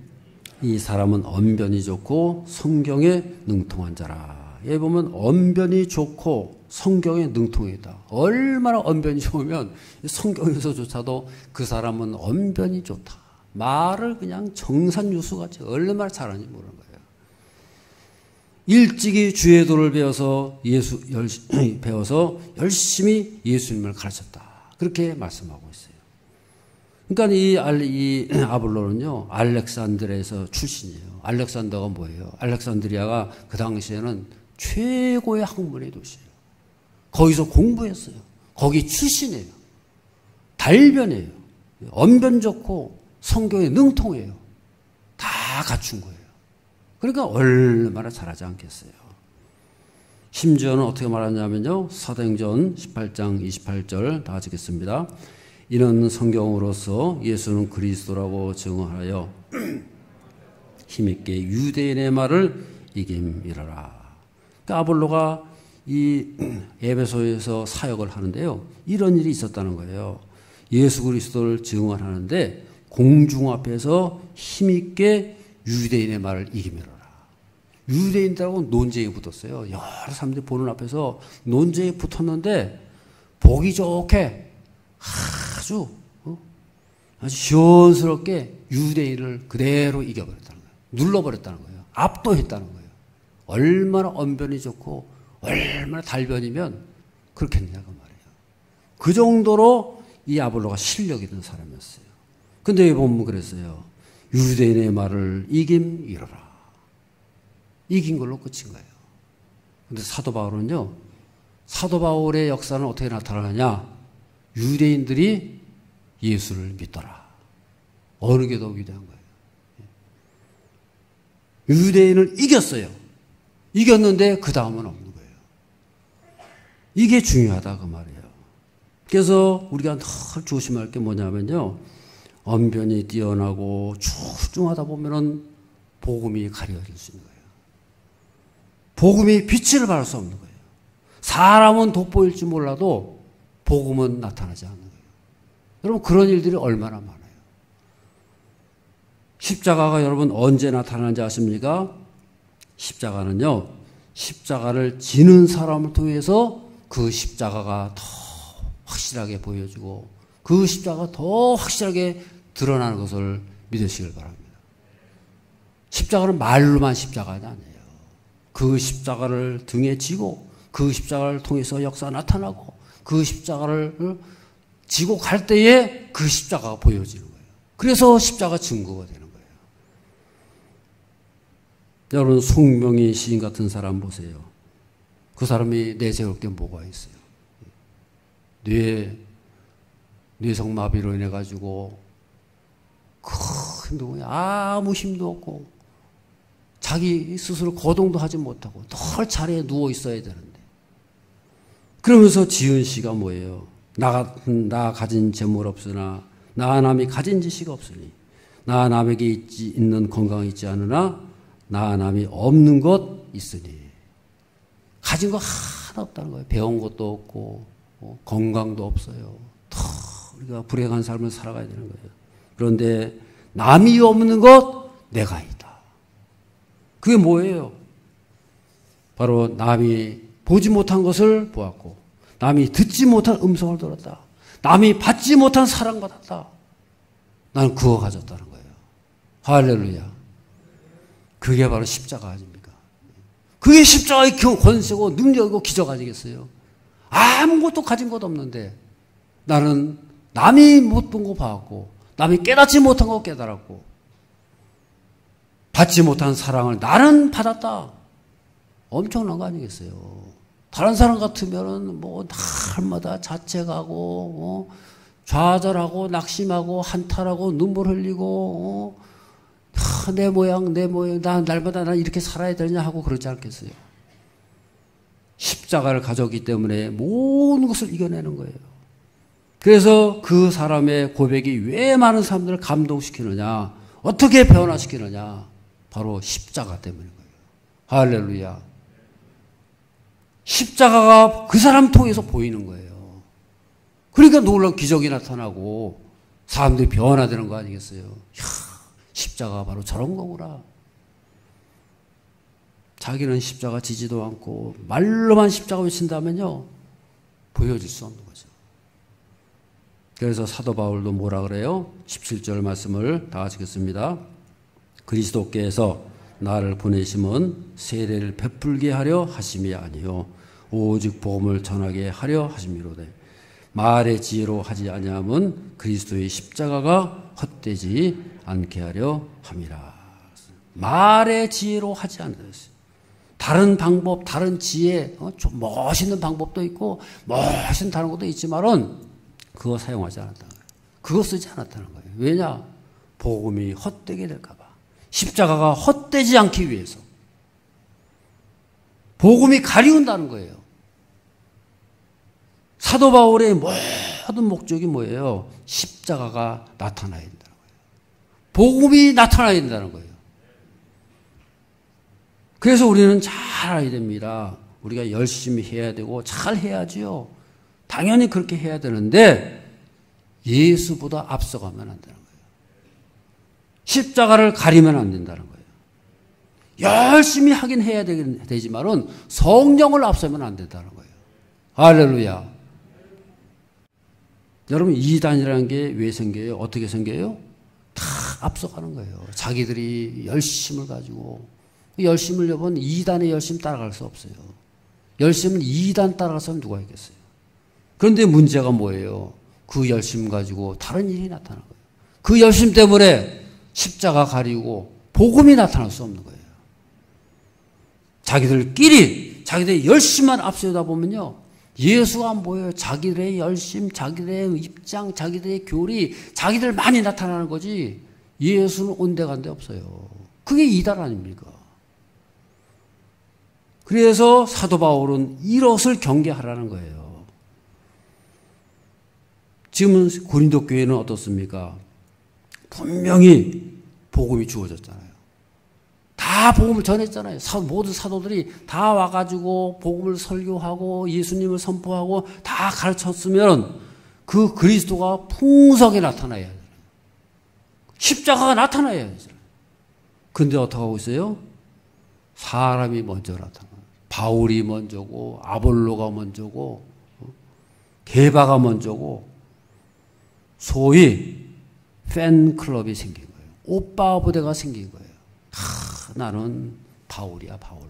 이 사람은 언변이 좋고 성경에 능통한 자라. 여기 보면 언변이 좋고 성경에 능통이다. 얼마나 언변이 좋으면 성경에서조차도 그 사람은 언변이 좋다. 말을 그냥 정산유수같이 얼마나 잘하는지 모르는 거예요. 일찍이 주의 도를 배워서 열심히 예수님을 가르쳤다. 그렇게 말씀하고 있어요. 그러니까 이 아볼로는요, 알렉산드리아에서 출신이에요. 알렉산더가 뭐예요? 알렉산드리아가 그 당시에는 최고의 학문의 도시예요. 거기서 공부했어요. 거기 출신이에요. 달변이에요. 언변 좋고 성경에 능통해요. 다 갖춘 거예요. 그러니까 얼마나 잘하지 않겠어요. 심지어는 어떻게 말하냐면요. 사도행전 18장 28절 다 같이 읽겠습니다. 이는 성경으로서 예수는 그리스도라고 증언하여 힘있게 유대인의 말을 이김이라라. 그러니까 아볼로가 이 에베소에서 사역을 하는데요. 이런 일이 있었다는 거예요. 예수 그리스도를 증언하는데 공중 앞에서 힘있게 유대인의 말을 이김이라라. 유대인들하고 논쟁이 붙었어요. 여러 사람들이 보는 앞에서 논쟁이 붙었는데 보기 좋게 아주 시원스럽게 유대인을 그대로 이겨버렸다는 거예요. 눌러버렸다는 거예요. 압도했다는 거예요. 얼마나 언변이 좋고 얼마나 달변이면 그렇겠느냐 그 말이에요. 그 정도로 이 아볼로가 실력 있는 사람이었어요. 근데 이 보면 그랬어요. 유대인의 말을 이김이로라. 이긴 걸로 끝인 거예요. 근데 사도 바울은요. 사도 바울의 역사는 어떻게 나타나냐. 유대인들이 예수를 믿더라. 어느 게 더 위대한 거예요. 유대인을 이겼어요. 이겼는데 그 다음은 없는 거예요. 이게 중요하다 그 말이에요. 그래서 우리가 늘 조심할 게 뭐냐면요. 언변이 뛰어나고 출중하다 보면은 복음이 가려질 수 있는 거예요. 복음이 빛을 발할 수 없는 거예요. 사람은 돋보일지 몰라도 복음은 나타나지 않는 거예요. 여러분 그런 일들이 얼마나 많아요. 십자가가 여러분 언제 나타나는지 아십니까? 십자가는요. 십자가를 지는 사람을 통해서 그 십자가가 더 확실하게 보여지고 그 십자가가 더 확실하게 드러나는 것을 믿으시길 바랍니다. 십자가는 말로만 십자가가 아니에요. 그 십자가를 등에 지고 그 십자가를 통해서 역사가 나타나고 그 십자가를 지고 갈 때에 그 십자가가 보여지는 거예요. 그래서 십자가 증거가 되는 거예요. 여러분 송명희 시인 같은 사람 보세요. 그 사람이 내세울 게 뭐가 있어요? 뇌성마비로 인해 가지고 힘들고 아무 힘도 없고 자기 스스로 거동도 하지 못하고 늘 자리에 누워 있어야 되는데 그러면서 지은 시가 뭐예요? 나 가진 재물 없으나 나 남이 가진 지식 없으니 나 남에게 있는 건강이 있지 않으나 나 남이 없는 것 있으니 가진 거 하나 없다는 거예요. 배운 것도 없고 건강도 없어요. 더 우리가 불행한 삶을 살아가야 되는 거예요. 그런데 남이 없는 것 내가 있다. 그게 뭐예요? 바로 남이 보지 못한 것을 보았고 남이 듣지 못한 음성을 들었다. 남이 받지 못한 사랑받았다. 나는 그거 가졌다는 거예요. 할렐루야. 그게 바로 십자가 아닙니까? 그게 십자가의 권세고 능력이고 기적 아니겠어요? 아무것도 가진 것 없는데 나는 남이 못 본 거 봤고 남이 깨닫지 못한 거 깨달았고 받지 못한 사랑을 나는 받았다. 엄청난 거 아니겠어요? 다른 사람 같으면은 뭐 날마다 자책하고 좌절하고 낙심하고 한탄하고 눈물 흘리고 내 모양 나 날마다 난 이렇게 살아야 되냐 하고 그러지 않겠어요? 십자가를 가졌기 때문에 모든 것을 이겨내는 거예요. 그래서 그 사람의 고백이 왜 많은 사람들을 감동시키느냐, 어떻게 변화시키느냐, 바로 십자가 때문인 거예요. 할렐루야. 십자가가 그 사람 통해서 보이는 거예요. 그러니까 놀라운 기적이 나타나고 사람들이 변화되는 거 아니겠어요? 이야, 십자가가 바로 저런 거구나. 자기는 십자가 지지도 않고 말로만 십자가 외친다면요 보여질 수 없는 거죠. 그래서 사도 바울도 뭐라 그래요? 17절 말씀을 다 같이 읽겠습니다. 그리스도께서 나를 보내심은 세례를 베풀게 하려 하심이 아니요 오직 복음을 전하게 하려 하심이로되 말의 지혜로 하지 아니함은 그리스도의 십자가가 헛되지 않게 하려 함이라. 말의 지혜로 하지 않았어요. 다른 방법, 다른 지혜, 좀 멋있는 방법도 있고 멋있는 다른 것도 있지만은 그거 사용하지 않았다는 거예요. 그거 쓰지 않았다는 거예요. 왜냐? 복음이 헛되게 될까 봐. 십자가가 헛되지 않기 위해서. 복음이 가리운다는 거예요. 사도 바울의 모든 목적이 뭐예요? 십자가가 나타나야 된다는 거예요. 복음이 나타나야 된다는 거예요. 그래서 우리는 잘 알아야 됩니다. 우리가 열심히 해야 되고 잘 해야지요. 당연히 그렇게 해야 되는데 예수보다 앞서가면 안 되는 거예요. 십자가를 가리면 안 된다는 거예요. 열심히 하긴 해야 되지만은 성령을 앞서면 안 된다는 거예요. 할렐루야. 여러분, 이단이라는 게 왜 생겨요? 어떻게 생겨요? 다 앞서가는 거예요. 자기들이 열심을 가지고. 열심을 여러분, 이단의 열심 따라갈 수 없어요. 열심은 이단 따라가서는 누가 있겠어요? 그런데 문제가 뭐예요? 그 열심 가지고 다른 일이 나타나는 거예요. 그 열심 때문에 십자가 가리고 복음이 나타날 수 없는 거예요. 자기들끼리 자기들의 열심만 앞세우다 보면요, 예수가 안 보여요. 자기들의 열심, 자기들의 입장, 자기들의 교리, 자기들 많이 나타나는 거지 예수는 온데간데 없어요. 그게 이단 아닙니까? 그래서 사도 바울은 이것을 경계하라는 거예요. 지금은 고린도 교회는 어떻습니까? 분명히 복음이 주어졌잖아요. 다 복음을 전했잖아요. 모든 사도들이 다 와가지고 복음을 설교하고 예수님을 선포하고 다 가르쳤으면 그 그리스도가 풍성하게 나타나야 돼요. 십자가가 나타나야 돼요. 근데 어떻게 하고 있어요? 사람이 먼저 나타나요. 바울이 먼저고 아볼로가 먼저고 게바가 먼저고 소위 팬클럽이 생긴 거예요. 오빠 부대가 생긴 거예요. 나는 바울이야, 바울.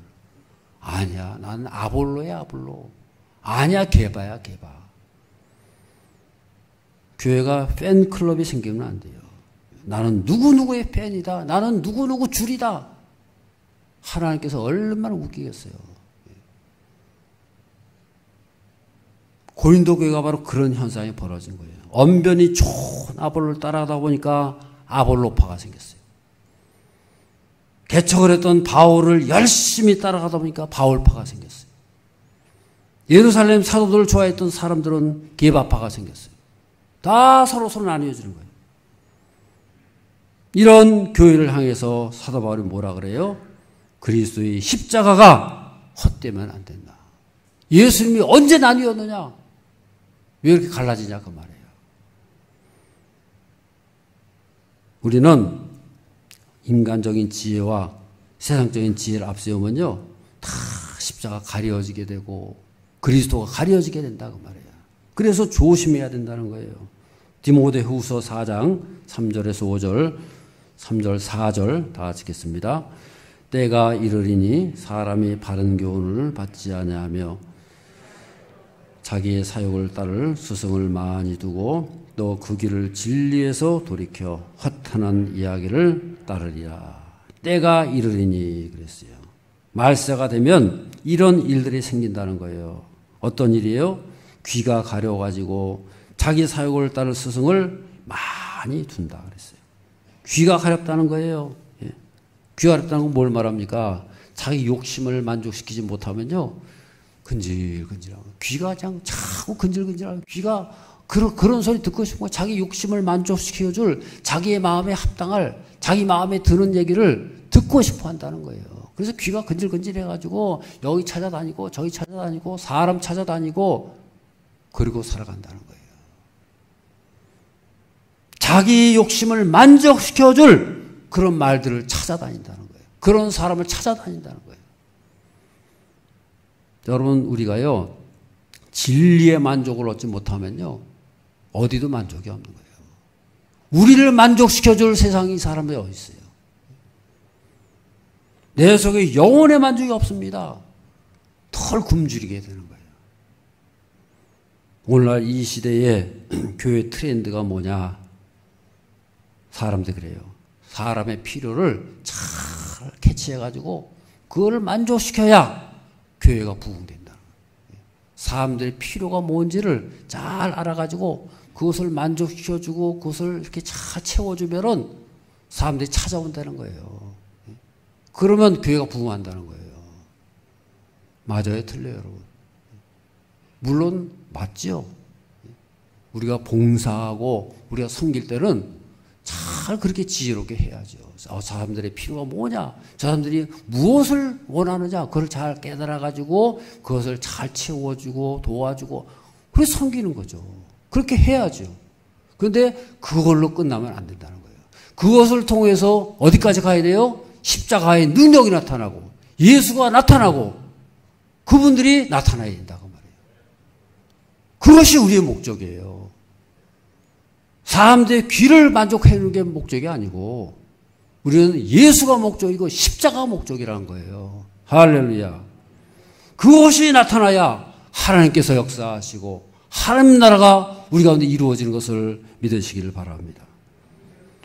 아니야, 나는 아볼로야, 아볼로. 아니야, 게바야, 게바. 교회가 팬클럽이 생기면 안 돼요. 나는 누구누구의 팬이다. 나는 누구누구 줄이다. 하나님께서 얼마나 웃기겠어요. 고린도 교회가 바로 그런 현상이 벌어진 거예요. 언변이 좋은 아볼로를 따라가다 보니까 아볼로파가 생겼어요. 개척을 했던 바울을 열심히 따라가다 보니까 바울파가 생겼어요. 예루살렘 사도들을 좋아했던 사람들은 게바파가 생겼어요. 다 서로 나뉘어지는 거예요. 이런 교회를 향해서 사도 바울이 뭐라 그래요? 그리스도의 십자가가 헛되면 안 된다. 예수님이 언제 나뉘었느냐? 왜 이렇게 갈라지냐 그 말이에요. 우리는 인간적인 지혜와 세상적인 지혜를 앞세우면요, 다 십자가 가려지게 되고 그리스도가 가려지게 된다 그 말이에요. 그래서 조심해야 된다는 거예요. 디모데후서 4장 3절에서 5절, 3절 4절 다 같이 읽겠습니다. 때가 이르리니 사람이 바른 교훈을 받지 아니하며 자기의 사욕을 따를 스승을 많이 두고 또 그 길을 진리에서 돌이켜 허탄한 이야기를 따르리라. 때가 이르리니 그랬어요. 말세가 되면 이런 일들이 생긴다는 거예요. 어떤 일이에요? 귀가 가려가지고 자기 사욕을 따를 스승을 많이 둔다 그랬어요. 귀가 가렵다는 거예요. 예. 귀가 가렵다는 건 뭘 말합니까? 자기 욕심을 만족시키지 못하면요, 근질근질하고 귀가 그냥 자꾸 근질근질하고 귀가 그런 소리 듣고 싶고 자기 욕심을 만족시켜줄 자기의 마음에 합당할 자기 마음에 드는 얘기를 듣고 싶어 한다는 거예요. 그래서 귀가 근질근질해가지고 여기 찾아다니고 저기 찾아다니고 사람 찾아다니고 그리고 살아간다는 거예요. 자기 욕심을 만족시켜줄 그런 말들을 찾아다닌다는 거예요. 그런 사람을 찾아다닌다는 거예요. 여러분, 우리가요, 진리의 만족을 얻지 못하면요, 어디도 만족이 없는 거예요. 우리를 만족시켜줄 세상이 사람들이 어디 있어요? 내 속에 영혼의 만족이 없습니다. 덜 굶주리게 되는 거예요. 오늘날 이 시대의 교회 트렌드가 뭐냐? 사람들이 그래요. 사람의 필요를 잘 캐치해가지고 그거를 만족시켜야 교회가 부흥된다. 사람들의 필요가 뭔지를 잘 알아가지고 그것을 만족시켜주고 그것을 이렇게 잘 채워주면은 사람들이 찾아온다는 거예요. 그러면 교회가 부흥한다는 거예요. 맞아요, 틀려요, 여러분? 물론 맞죠. 우리가 봉사하고 우리가 섬길 때는 잘 그렇게 지혜롭게 해야죠. 저 사람들의 필요가 뭐냐, 저 사람들이 무엇을 원하느냐, 그걸 잘 깨달아가지고 그것을 잘 채워주고 도와주고 그래서 섬기는 거죠. 그렇게 해야죠. 그런데 그걸로 끝나면 안 된다는 거예요. 그것을 통해서 어디까지 가야 돼요? 십자가의 능력이 나타나고 예수가 나타나고 그분들이 나타나야 된다고 말이에요. 그것이 우리의 목적이에요. 사람들의 귀를 만족해주는 게 목적이 아니고 우리는 예수가 목적이고 십자가가 목적이라는 거예요. 할렐루야. 그것이 나타나야 하나님께서 역사하시고 하나님 나라가 우리 가운데 이루어지는 것을 믿으시기를 바랍니다.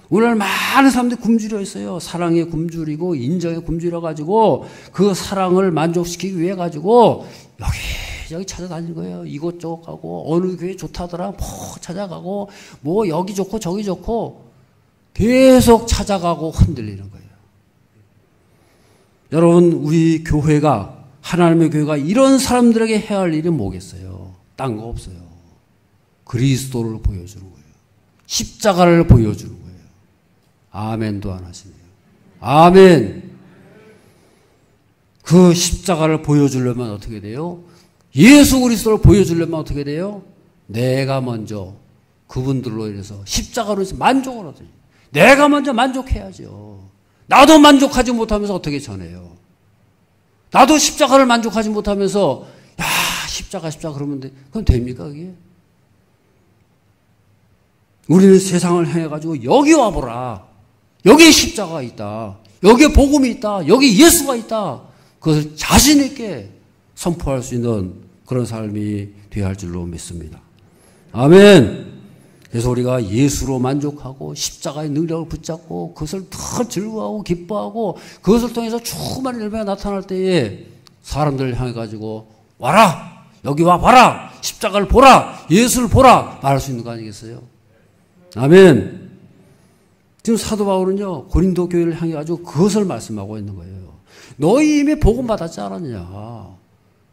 오늘 많은 사람들이 굶주려 있어요. 사랑에 굶주리고 인정에 굶주려 가지고 그 사랑을 만족시키기 위해 가지고 여기저기 찾아다니는 거예요. 이곳저곳 가고 어느 교회 좋다더라 뭐 찾아가고 뭐 여기 좋고 저기 좋고 계속 찾아가고 흔들리는 거예요. 여러분, 우리 교회가, 하나님의 교회가 이런 사람들에게 해야 할 일이 뭐겠어요? 딴 거 없어요. 그리스도를 보여주는 거예요. 십자가를 보여주는 거예요. 아멘도 안 하시네요. 아멘. 그 십자가를 보여주려면 어떻게 돼요? 예수 그리스도를 보여주려면 어떻게 돼요? 내가 먼저 그분들로 인해서 십자가로 인해서 만족을 하더니 내가 먼저 만족해야죠. 나도 만족하지 못하면서 어떻게 전해요? 나도 십자가를 만족하지 못하면서 야 십자가 그러면 돼. 그건 됩니까 그게? 우리는 세상을 향해가지고 여기 와보라. 여기에 십자가가 있다. 여기에 복음이 있다. 여기 예수가 있다. 그것을 자신 있게 선포할 수 있는 그런 삶이 되어야 할 줄로 믿습니다. 아멘. 그래서 우리가 예수로 만족하고 십자가의 능력을 붙잡고 그것을 더 즐거워하고 기뻐하고 그것을 통해서 충만한 열매가 나타날 때에 사람들을 향해 가지고 와라. 여기 와봐라. 십자가를 보라. 예수를 보라. 말할 수 있는 거 아니겠어요? 아멘. 지금 사도 바울은요, 고린도 교회를 향해 가지고 그것을 말씀하고 있는 거예요. 너희 이미 복음 받았지 않았느냐.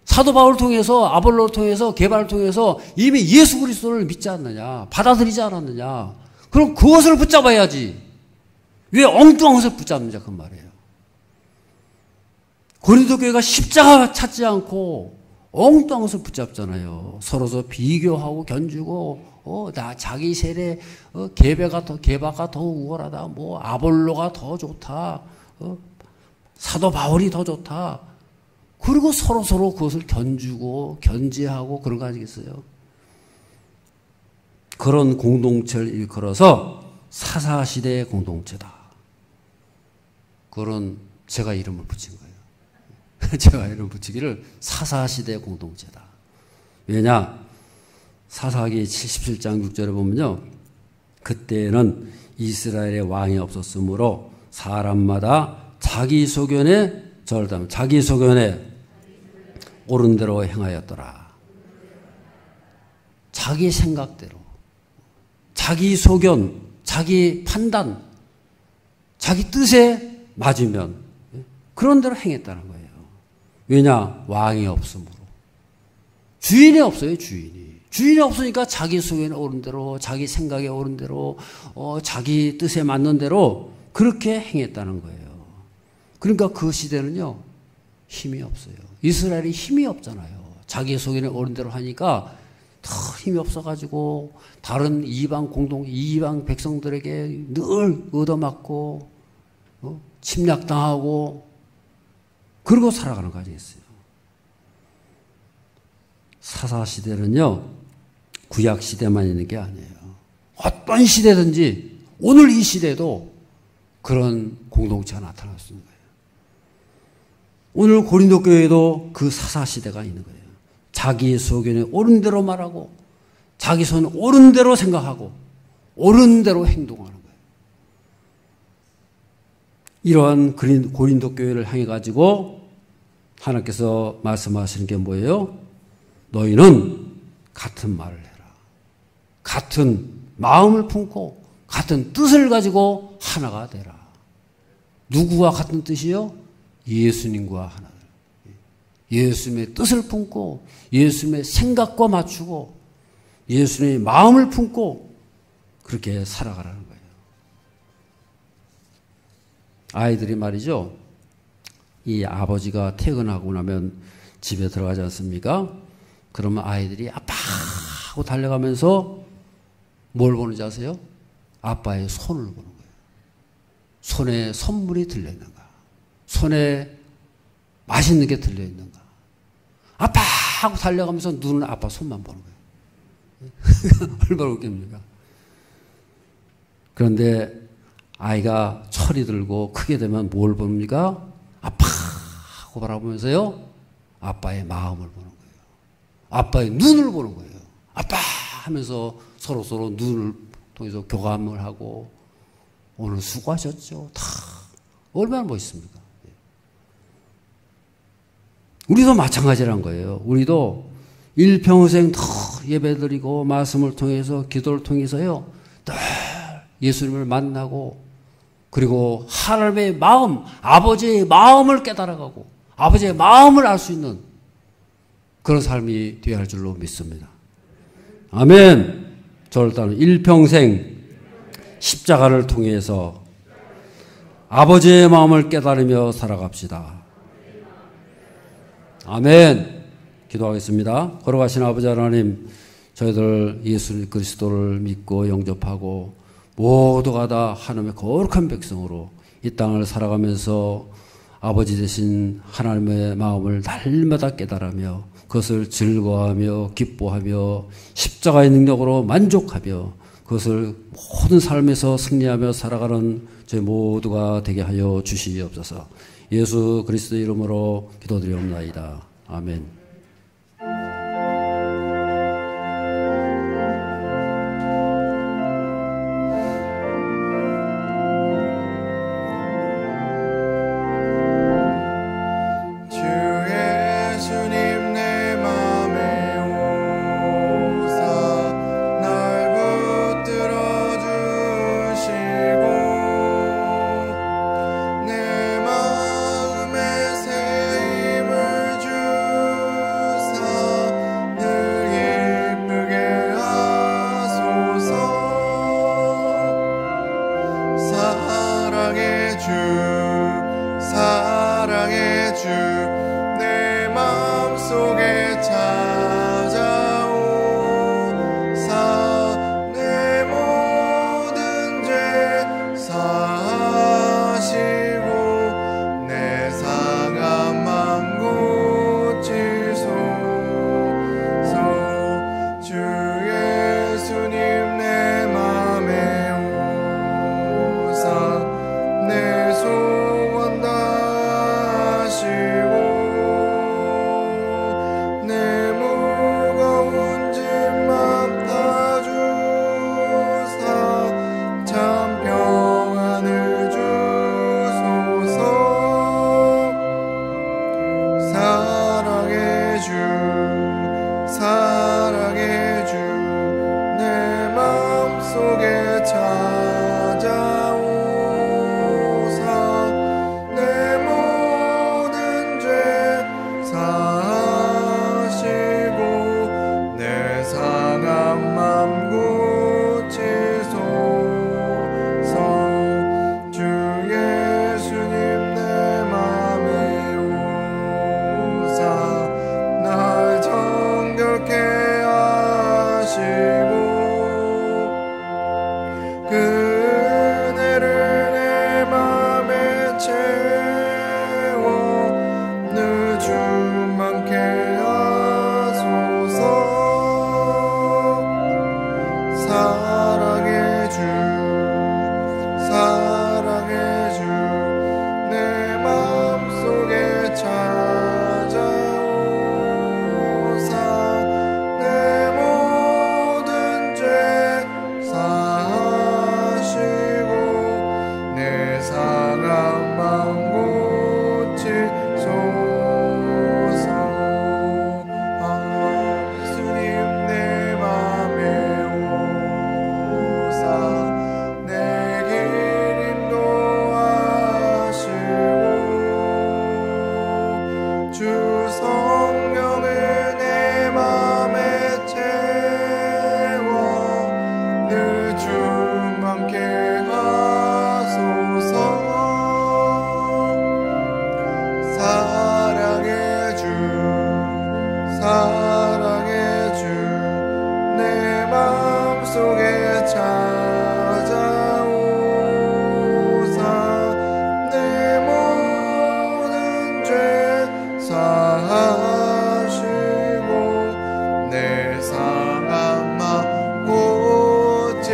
사도 바울을 통해서, 아볼로를 통해서, 게바를 통해서 이미 예수 그리스도를 믿지 않느냐. 받아들이지 않았느냐. 그럼 그것을 붙잡아야지. 왜 엉뚱한 것을 붙잡느냐 그 말이에요. 고린도 교회가 십자가 찾지 않고 엉뚱한 것을 붙잡잖아요. 서로서 비교하고 견주고 나 자기 세례 게바가 더 우월하다. 뭐 아볼로가 더 좋다. 사도 바울이 더 좋다. 그리고 서로 그것을 견주고 견제하고 그런 거 아니겠어요? 그런 공동체를 일컬어서 사사시대의 공동체다. 그런 제가 이름을 붙인 거예요. 제가 이름 붙이기를 사사시대의 공동체다. 왜냐? 사사기 77장 6절에 보면요. 그때는 이스라엘의 왕이 없었으므로 사람마다 자기 소견에 절담, 자기 소견에 옳은 대로 행하였더라. 자기 생각대로, 자기 소견, 자기 판단, 자기 뜻에 맞으면 그런 대로 행했다는 거예요. 왜냐? 왕이 없으므로. 주인이 없어요, 주인이. 주인이 없으니까 자기 소견에 옳은 대로, 자기 생각에 옳은 대로, 자기 뜻에 맞는 대로 그렇게 행했다는 거예요. 그러니까 그 시대는요, 힘이 없어요. 이스라엘이 힘이 없잖아요. 자기 소견에 옳은 대로 하니까 더 힘이 없어가지고 다른 이방 백성들에게 늘 얻어맞고 침략당하고 그러고 살아가는 거 아니겠어요? 사사시대는요, 구약시대만 있는 게 아니에요. 어떤 시대든지 오늘 이 시대도 그런 공동체가 나타날 수 있는 거예요. 오늘 고린도 교회에도 그 사사시대가 있는 거예요. 자기 소견에 옳은 대로 말하고 자기 손에 옳은 대로 생각하고 옳은 대로 행동하는 거예요. 이러한 고린도 교회를 향해 가지고 하나님께서 말씀하시는 게 뭐예요? 너희는 같은 말을 해라. 같은 마음을 품고 같은 뜻을 가지고 하나가 되라. 누구와 같은 뜻이요? 예수님과 하나, 예수님의 뜻을 품고 예수님의 생각과 맞추고 예수님의 마음을 품고 그렇게 살아가라는 거예요. 아이들이 말이죠, 이 아버지가 퇴근하고 나면 집에 들어가지 않습니까? 그러면 아이들이 아빠 하고 달려가면서 뭘 보는지 아세요? 아빠의 손을 보는 거예요. 손에 선물이 들려있는가? 손에 맛있는 게 들려있는가? 아빠 하고 달려가면서 눈은 아빠 손만 보는 거예요. 얼마나 웃깁니까? 그런데 아이가 철이 들고 크게 되면 뭘 봅니까? 아빠 하고 바라보면서요, 아빠의 마음을 보는 거예요. 아빠의 눈을 보는 거예요. 아빠 하면서 서로 눈을 통해서 교감을 하고 오늘 수고하셨죠. 다 얼마나 멋있습니까? 우리도 마찬가지란 거예요. 우리도 일평생 더 예배드리고 말씀을 통해서 기도를 통해서요, 늘 예수님을 만나고 그리고 하나님의 마음, 아버지의 마음을 깨달아가고 아버지의 마음을 알 수 있는 그런 삶이 되어야 할 줄로 믿습니다. 아멘. 저를 따르는 일평생 십자가를 통해서 아버지의 마음을 깨달으며 살아갑시다. 아멘. 기도하겠습니다. 걸어가신 아버지 하나님, 저희들 예수 그리스도를 믿고 영접하고 모두가 다 하나님의 거룩한 백성으로 이 땅을 살아가면서 아버지 되신 하나님의 마음을 날마다 깨달으며 그것을 즐거워하며 기뻐하며 십자가의 능력으로 만족하며 그것을 모든 삶에서 승리하며 살아가는 저희 모두가 되게 하여 주시옵소서. 예수 그리스도 이름으로 기도드리옵나이다. 아멘. 내 사랑의 주 사랑의 주 내 마음속에 찾아오사 내 모든 죄 사하시고 내 상한 마 고치소서.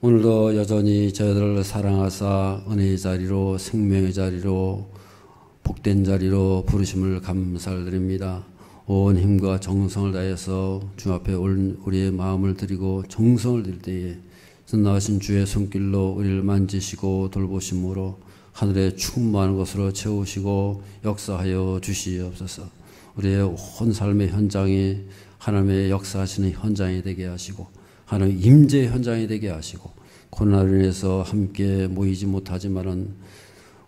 오늘도 여전히 저희들을 사랑하사 은혜의 자리로 생명의 자리로 복된 자리로 부르심을 감사드립니다. 온 힘과 정성을 다해서 주 앞에 우리의 마음을 드리고 정성을 드릴 때에 선나신 주의 손길로 우리를 만지시고 돌보심으로 하늘의 충만한 것으로 채우시고 역사하여 주시옵소서. 우리의 온 삶의 현장이 하나님의 역사하시는 현장이 되게 하시고 하나님 임재의 현장이 되게 하시고 코로나로 인해서 함께 모이지 못하지만은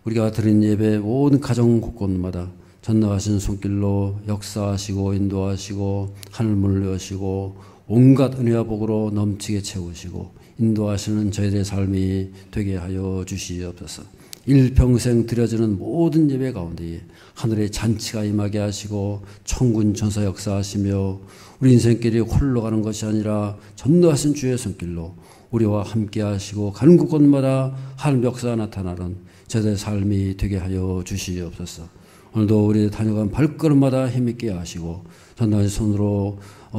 우리가 드린 예배 모든 가정 곳곳마다 전능하신 손길로 역사하시고 인도하시고 하늘문을 여시고 온갖 은혜와 복으로 넘치게 채우시고 인도하시는 저희들의 삶이 되게 하여 주시옵소서. 일평생 드려지는 모든 예배 가운데 하늘의 잔치가 임하게 하시고 천군 천사 역사하시며 우리 인생길이 홀로 가는 것이 아니라 전능하신 주의 손길로 우리와 함께 하시고 가는 곳곳마다 하나님 역사가 나타나는 저희들의 삶이 되게 하여 주시옵소서. 오늘도 우리 다녀간 발걸음마다 힘있게 하시고 전능하신 손으로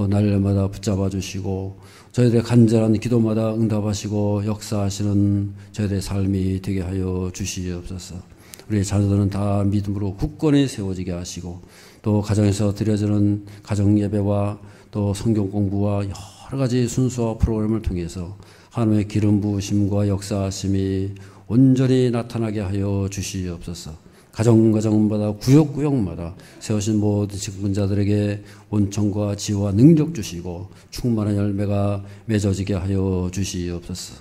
날마다 붙잡아 주시고 저희들의 간절한 기도마다 응답하시고 역사하시는 저희들의 삶이 되게 하여 주시옵소서. 우리의 자녀들은 다 믿음으로 굳건히 세워지게 하시고 또 가정에서 드려지는 가정 예배와 또 성경 공부와 여러 가지 순서와 프로그램을 통해서 하나님의 기름 부으심과 역사하심이 온전히 나타나게 하여 주시옵소서. 가정마다 구역마다 세우신 모든 직분자들에게 온천과 지혜와 능력 주시고 충만한 열매가 맺어지게 하여 주시옵소서.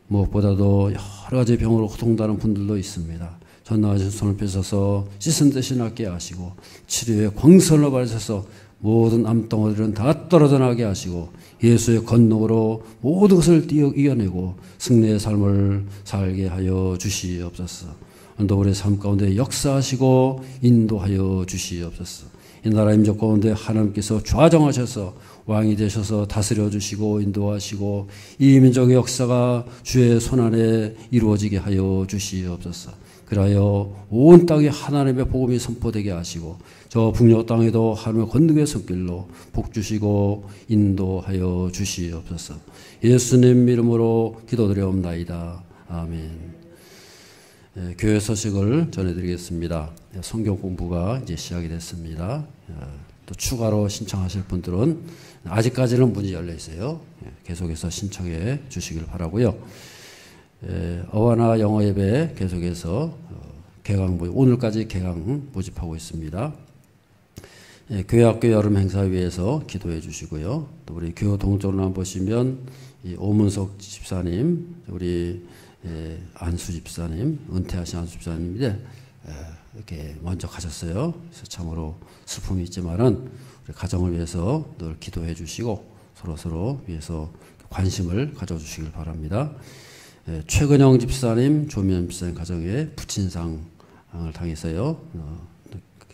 무엇보다도 여러 가지 병으로 고통당하는 분들도 있습니다. 전능하신 손을 펴셔서 씻은 듯이 낫게 하시고 치료의 광선을 발하셔서 모든 암덩어리들은 다 떨어져 나게 하시고 예수의 권능으로 모든 것을 이겨내고 승리의 삶을 살게 하여 주시옵소서. 오늘도 우리의 삶 가운데 역사하시고 인도하여 주시옵소서. 이 나라 임적 가운데 하나님께서 좌정하셔서 왕이 되셔서 다스려 주시고 인도하시고 이 민족의 역사가 주의 손안에 이루어지게 하여 주시옵소서. 그리하여 온 땅에 하나님의 복음이 선포되게 하시고 저 북녘 땅에도 하나님의 권능의 손길로 복 주시고 인도하여 주시옵소서. 예수님 이름으로 기도드려옵나이다. 아멘. 교회 소식을 전해드리겠습니다. 성경 공부가 이제 시작이 됐습니다. 또 추가로 신청하실 분들은 아직까지는 문이 열려 있어요. 계속해서 신청해 주시길 바라고요. 어와나 영어 예배 계속해서 오늘까지 개강 모집하고 있습니다. 교회학교 여름 행사위에서 기도해 주시고요. 또 우리 교회 동쪽으로 보시면 이 오문석 집사님, 우리 안수 집사님, 은퇴하신 안수 집사님인데 이렇게 먼저 가셨어요. 그래서 참으로 슬픔이 있지만은 우리 가정을 위해서 늘 기도해 주시고 서로 위해서 관심을 가져주시길 바랍니다. 최근영 집사님, 조미연 집사님 가정에 부친상을 당해서요.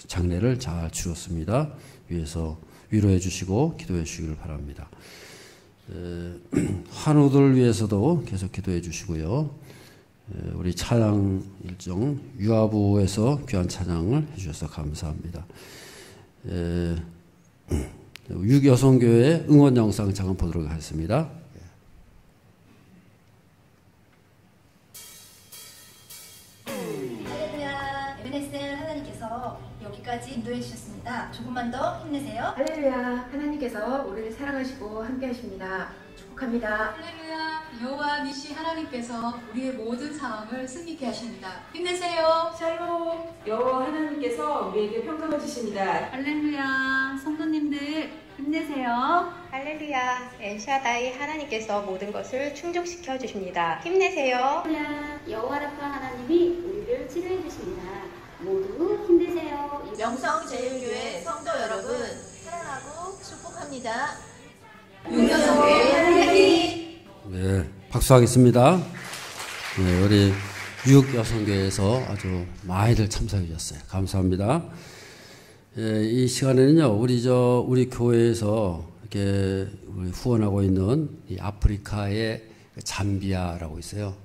장례를 잘 치렀습니다. 위해서 위로해 주시고 기도해 주시길 바랍니다. 한우들 위해서도 계속 기도해 주시고요. 우리 찬양 일정 유아부에서 귀한 찬양을 해주셔서 감사합니다. 육여성교회 응원 영상 잠깐 보도록 하겠습니다. 할렐루야, 에베네셀 하나님께서 여기까지 인도해 주셨습니다. 조금만 더 힘내세요. 할렐루야, 하나님께서 우리를 사랑하시고 함께 하십니다. 축복합니다. 할렐루야, 여호와 니시 하나님께서 우리의 모든 상황을 승리케 하십니다. 힘내세요. 샬롬, 여호와 하나님께서 우리에게 평강을 주십니다. 할렐루야, 성도님들 힘내세요. 할렐루야, 엘샤다이 하나님께서 모든 것을 충족시켜 주십니다. 힘내세요. 할렐루야, 여호와 라파 하나님이 우리를 치료해 주십니다. 모두 힘내세요. 명성제일교회 성도 여러분, 축하합니다. 육여성교회 화이팅! 네, 박수하겠습니다. 네, 우리 육여성교회에서 아주 많이들 참석해 주셨어요. 감사합니다. 이 시간에는요, 우리 교회에서 이렇게 우리 후원하고 있는 이 아프리카의 잠비아라고 있어요.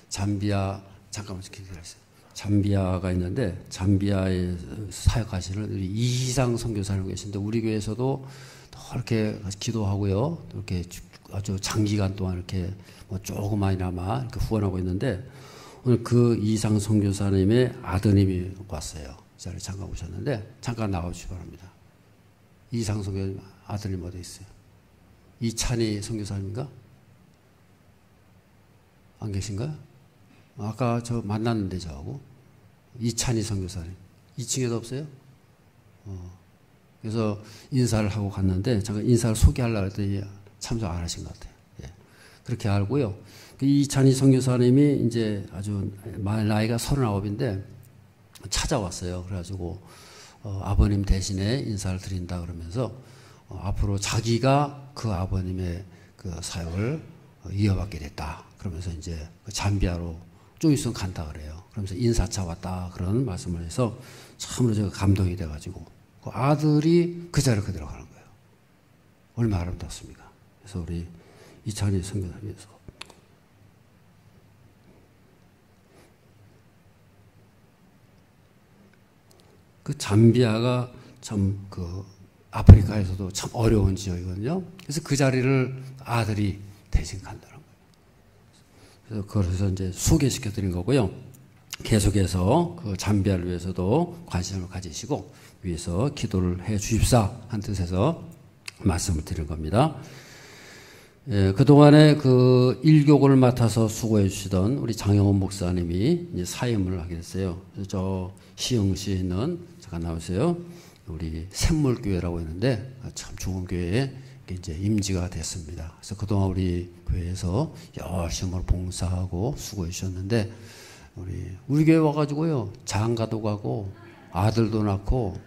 잠비아, 잠깐만 기다려주세요. 잠비아가 있는데, 잠비아에 사역하시는 우리 이희상 선교사님 계신데, 우리 교회에서도 이렇게 기도하고요, 이렇게 아주 장기간 동안 이렇게 뭐 조그만이나마 이렇게 후원하고 있는데, 오늘 그 이희상 선교사님의 아드님이 왔어요. 이 자리에 잠깐 오셨는데, 잠깐 나와주시기 바랍니다. 이희상 선교사님 아드님 어디 있어요? 이찬희 선교사님인가? 안 계신가요? 아까 저 만났는데 저하고 이찬희 선교사님 2층에도 없어요? 그래서 인사를 하고 갔는데 잠깐 인사를 소개하려고 했더니 참석 안 하신 것 같아요. 예. 그렇게 알고요. 그 이찬희 선교사님이 이제 아주 나이가 39인데 찾아왔어요. 그래가지고 아버님 대신에 인사를 드린다 그러면서 앞으로 자기가 그 아버님의 그 사역을 이어받게 됐다. 그러면서 이제 잠비아로 좀 있으면 간다 그래요. 그러면서 인사차 왔다 그런 말씀을 해서 참으로 제가 감동이 돼가지고 그 아들이 그 자리에 그대로 가는 거예요. 얼마나 아름답습니까? 그래서 우리 이찬희 선교사님께서 그 잠비아가 참 그 아프리카에서도 참 어려운 지역이거든요. 그래서 그 자리를 아들이 대신 간다는 거예요. 그래서 그래서 이제 소개시켜 드린 거고요. 계속해서 그 잠비아를 위해서도 관심을 가지시고 위해서 기도를 해 주십사 한 뜻에서 말씀을 드린 겁니다. 예, 그동안에 그 일교구를 맡아서 수고해 주시던 우리 장영원 목사님이 이제 사임을 하게 됐어요. 그래서 저 시흥시에 있는, 잠깐 나오세요. 우리 샘물교회라고 있는데 참 좋은 교회에 이제 임지가 됐습니다. 그래서 그동안 우리 교회에서 열심히 봉사하고 수고해 주셨는데 우리 교회 와가지고요, 장가도 가고 아들도 낳고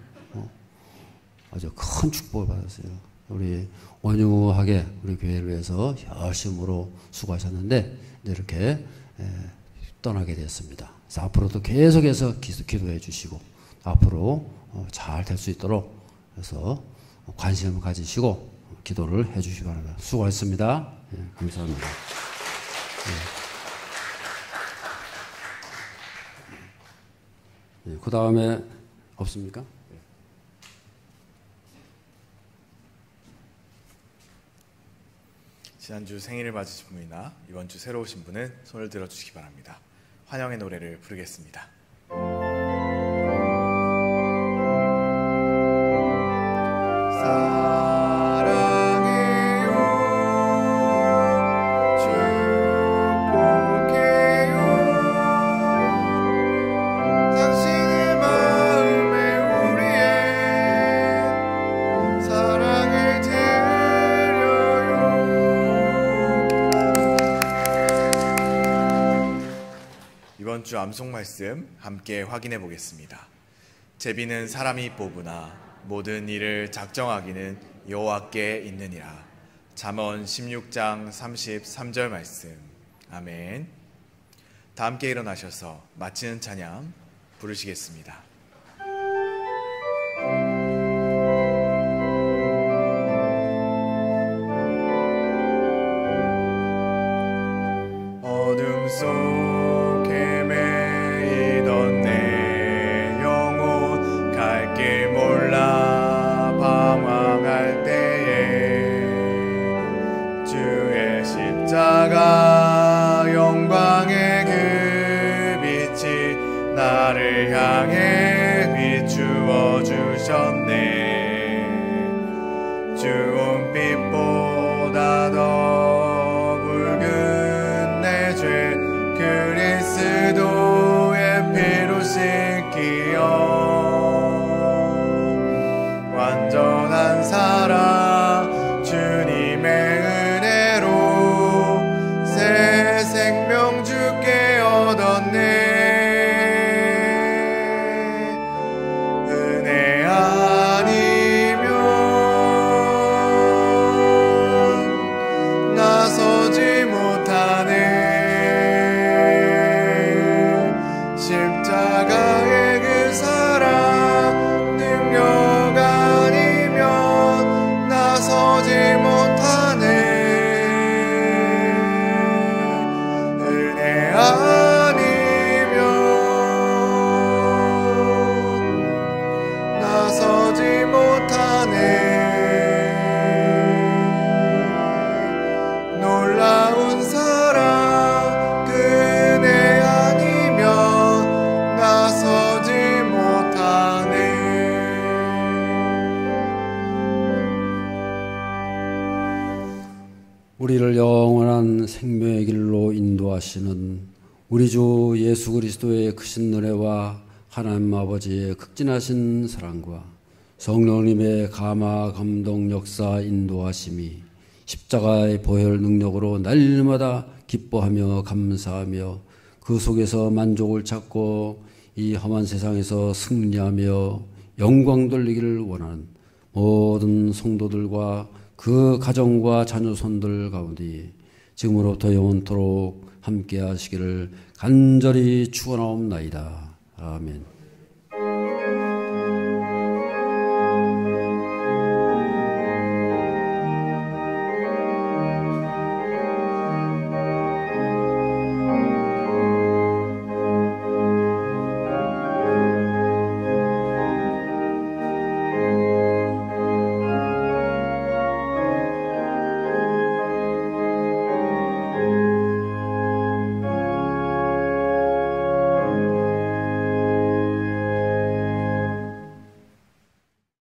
아주 큰 축복을 받았어요. 우리 원유하게 우리 교회를 위해서 열심으로 수고하셨는데 이렇게 떠나게 되었습니다. 그래서 앞으로도 계속해서 기도해 주시고 앞으로 잘 될 수 있도록 해서 관심을 가지시고 기도를 해 주시기 바랍니다. 수고하셨습니다. 예, 감사합니다. 예. 예, 그 다음에 없습니까? 지난주 생일을 맞으신 분이나 이번 주 새로 오신 분은 손을 들어주시기 바랍니다. 환영의 노래를 부르겠습니다. 이번 주 암송 말씀 함께 확인해 보겠습니다. 제비는 사람이 뽑으나 모든 일을 작정하기는 여호와께 있느니라. 잠언 16장 33절 말씀. 아멘. 다 함께 일어나셔서 마치는 찬양 부르시겠습니다. 어둠 속에 매이던 내 영혼 갈 길 몰라 방황할 때에 주의 십자가 영광의 그 빛이 나를 향해 비추어 주셨네. 주온 빛보다 더 붉은 내 죄 그리스도의 피로 씻기어 완전한 사랑 주님의 은혜로 새 생명 주께 얻었네. 은혜 아니면 우리를 영원한 생명의 길로 인도하시는 우리 주 예수 그리스도의 크신 은혜와 하나님 아버지의 극진하신 사랑과 성령님의 감화 감동 역사 인도하심이 십자가의 보혈 능력으로 날마다 기뻐하며 감사하며 그 속에서 만족을 찾고 이 험한 세상에서 승리하며 영광 돌리기를 원하는 모든 성도들과 그 가정과 자녀손들 가운데 지금으로부터 영원토록 함께 하시기를 간절히 축원하옵나이다. 아멘.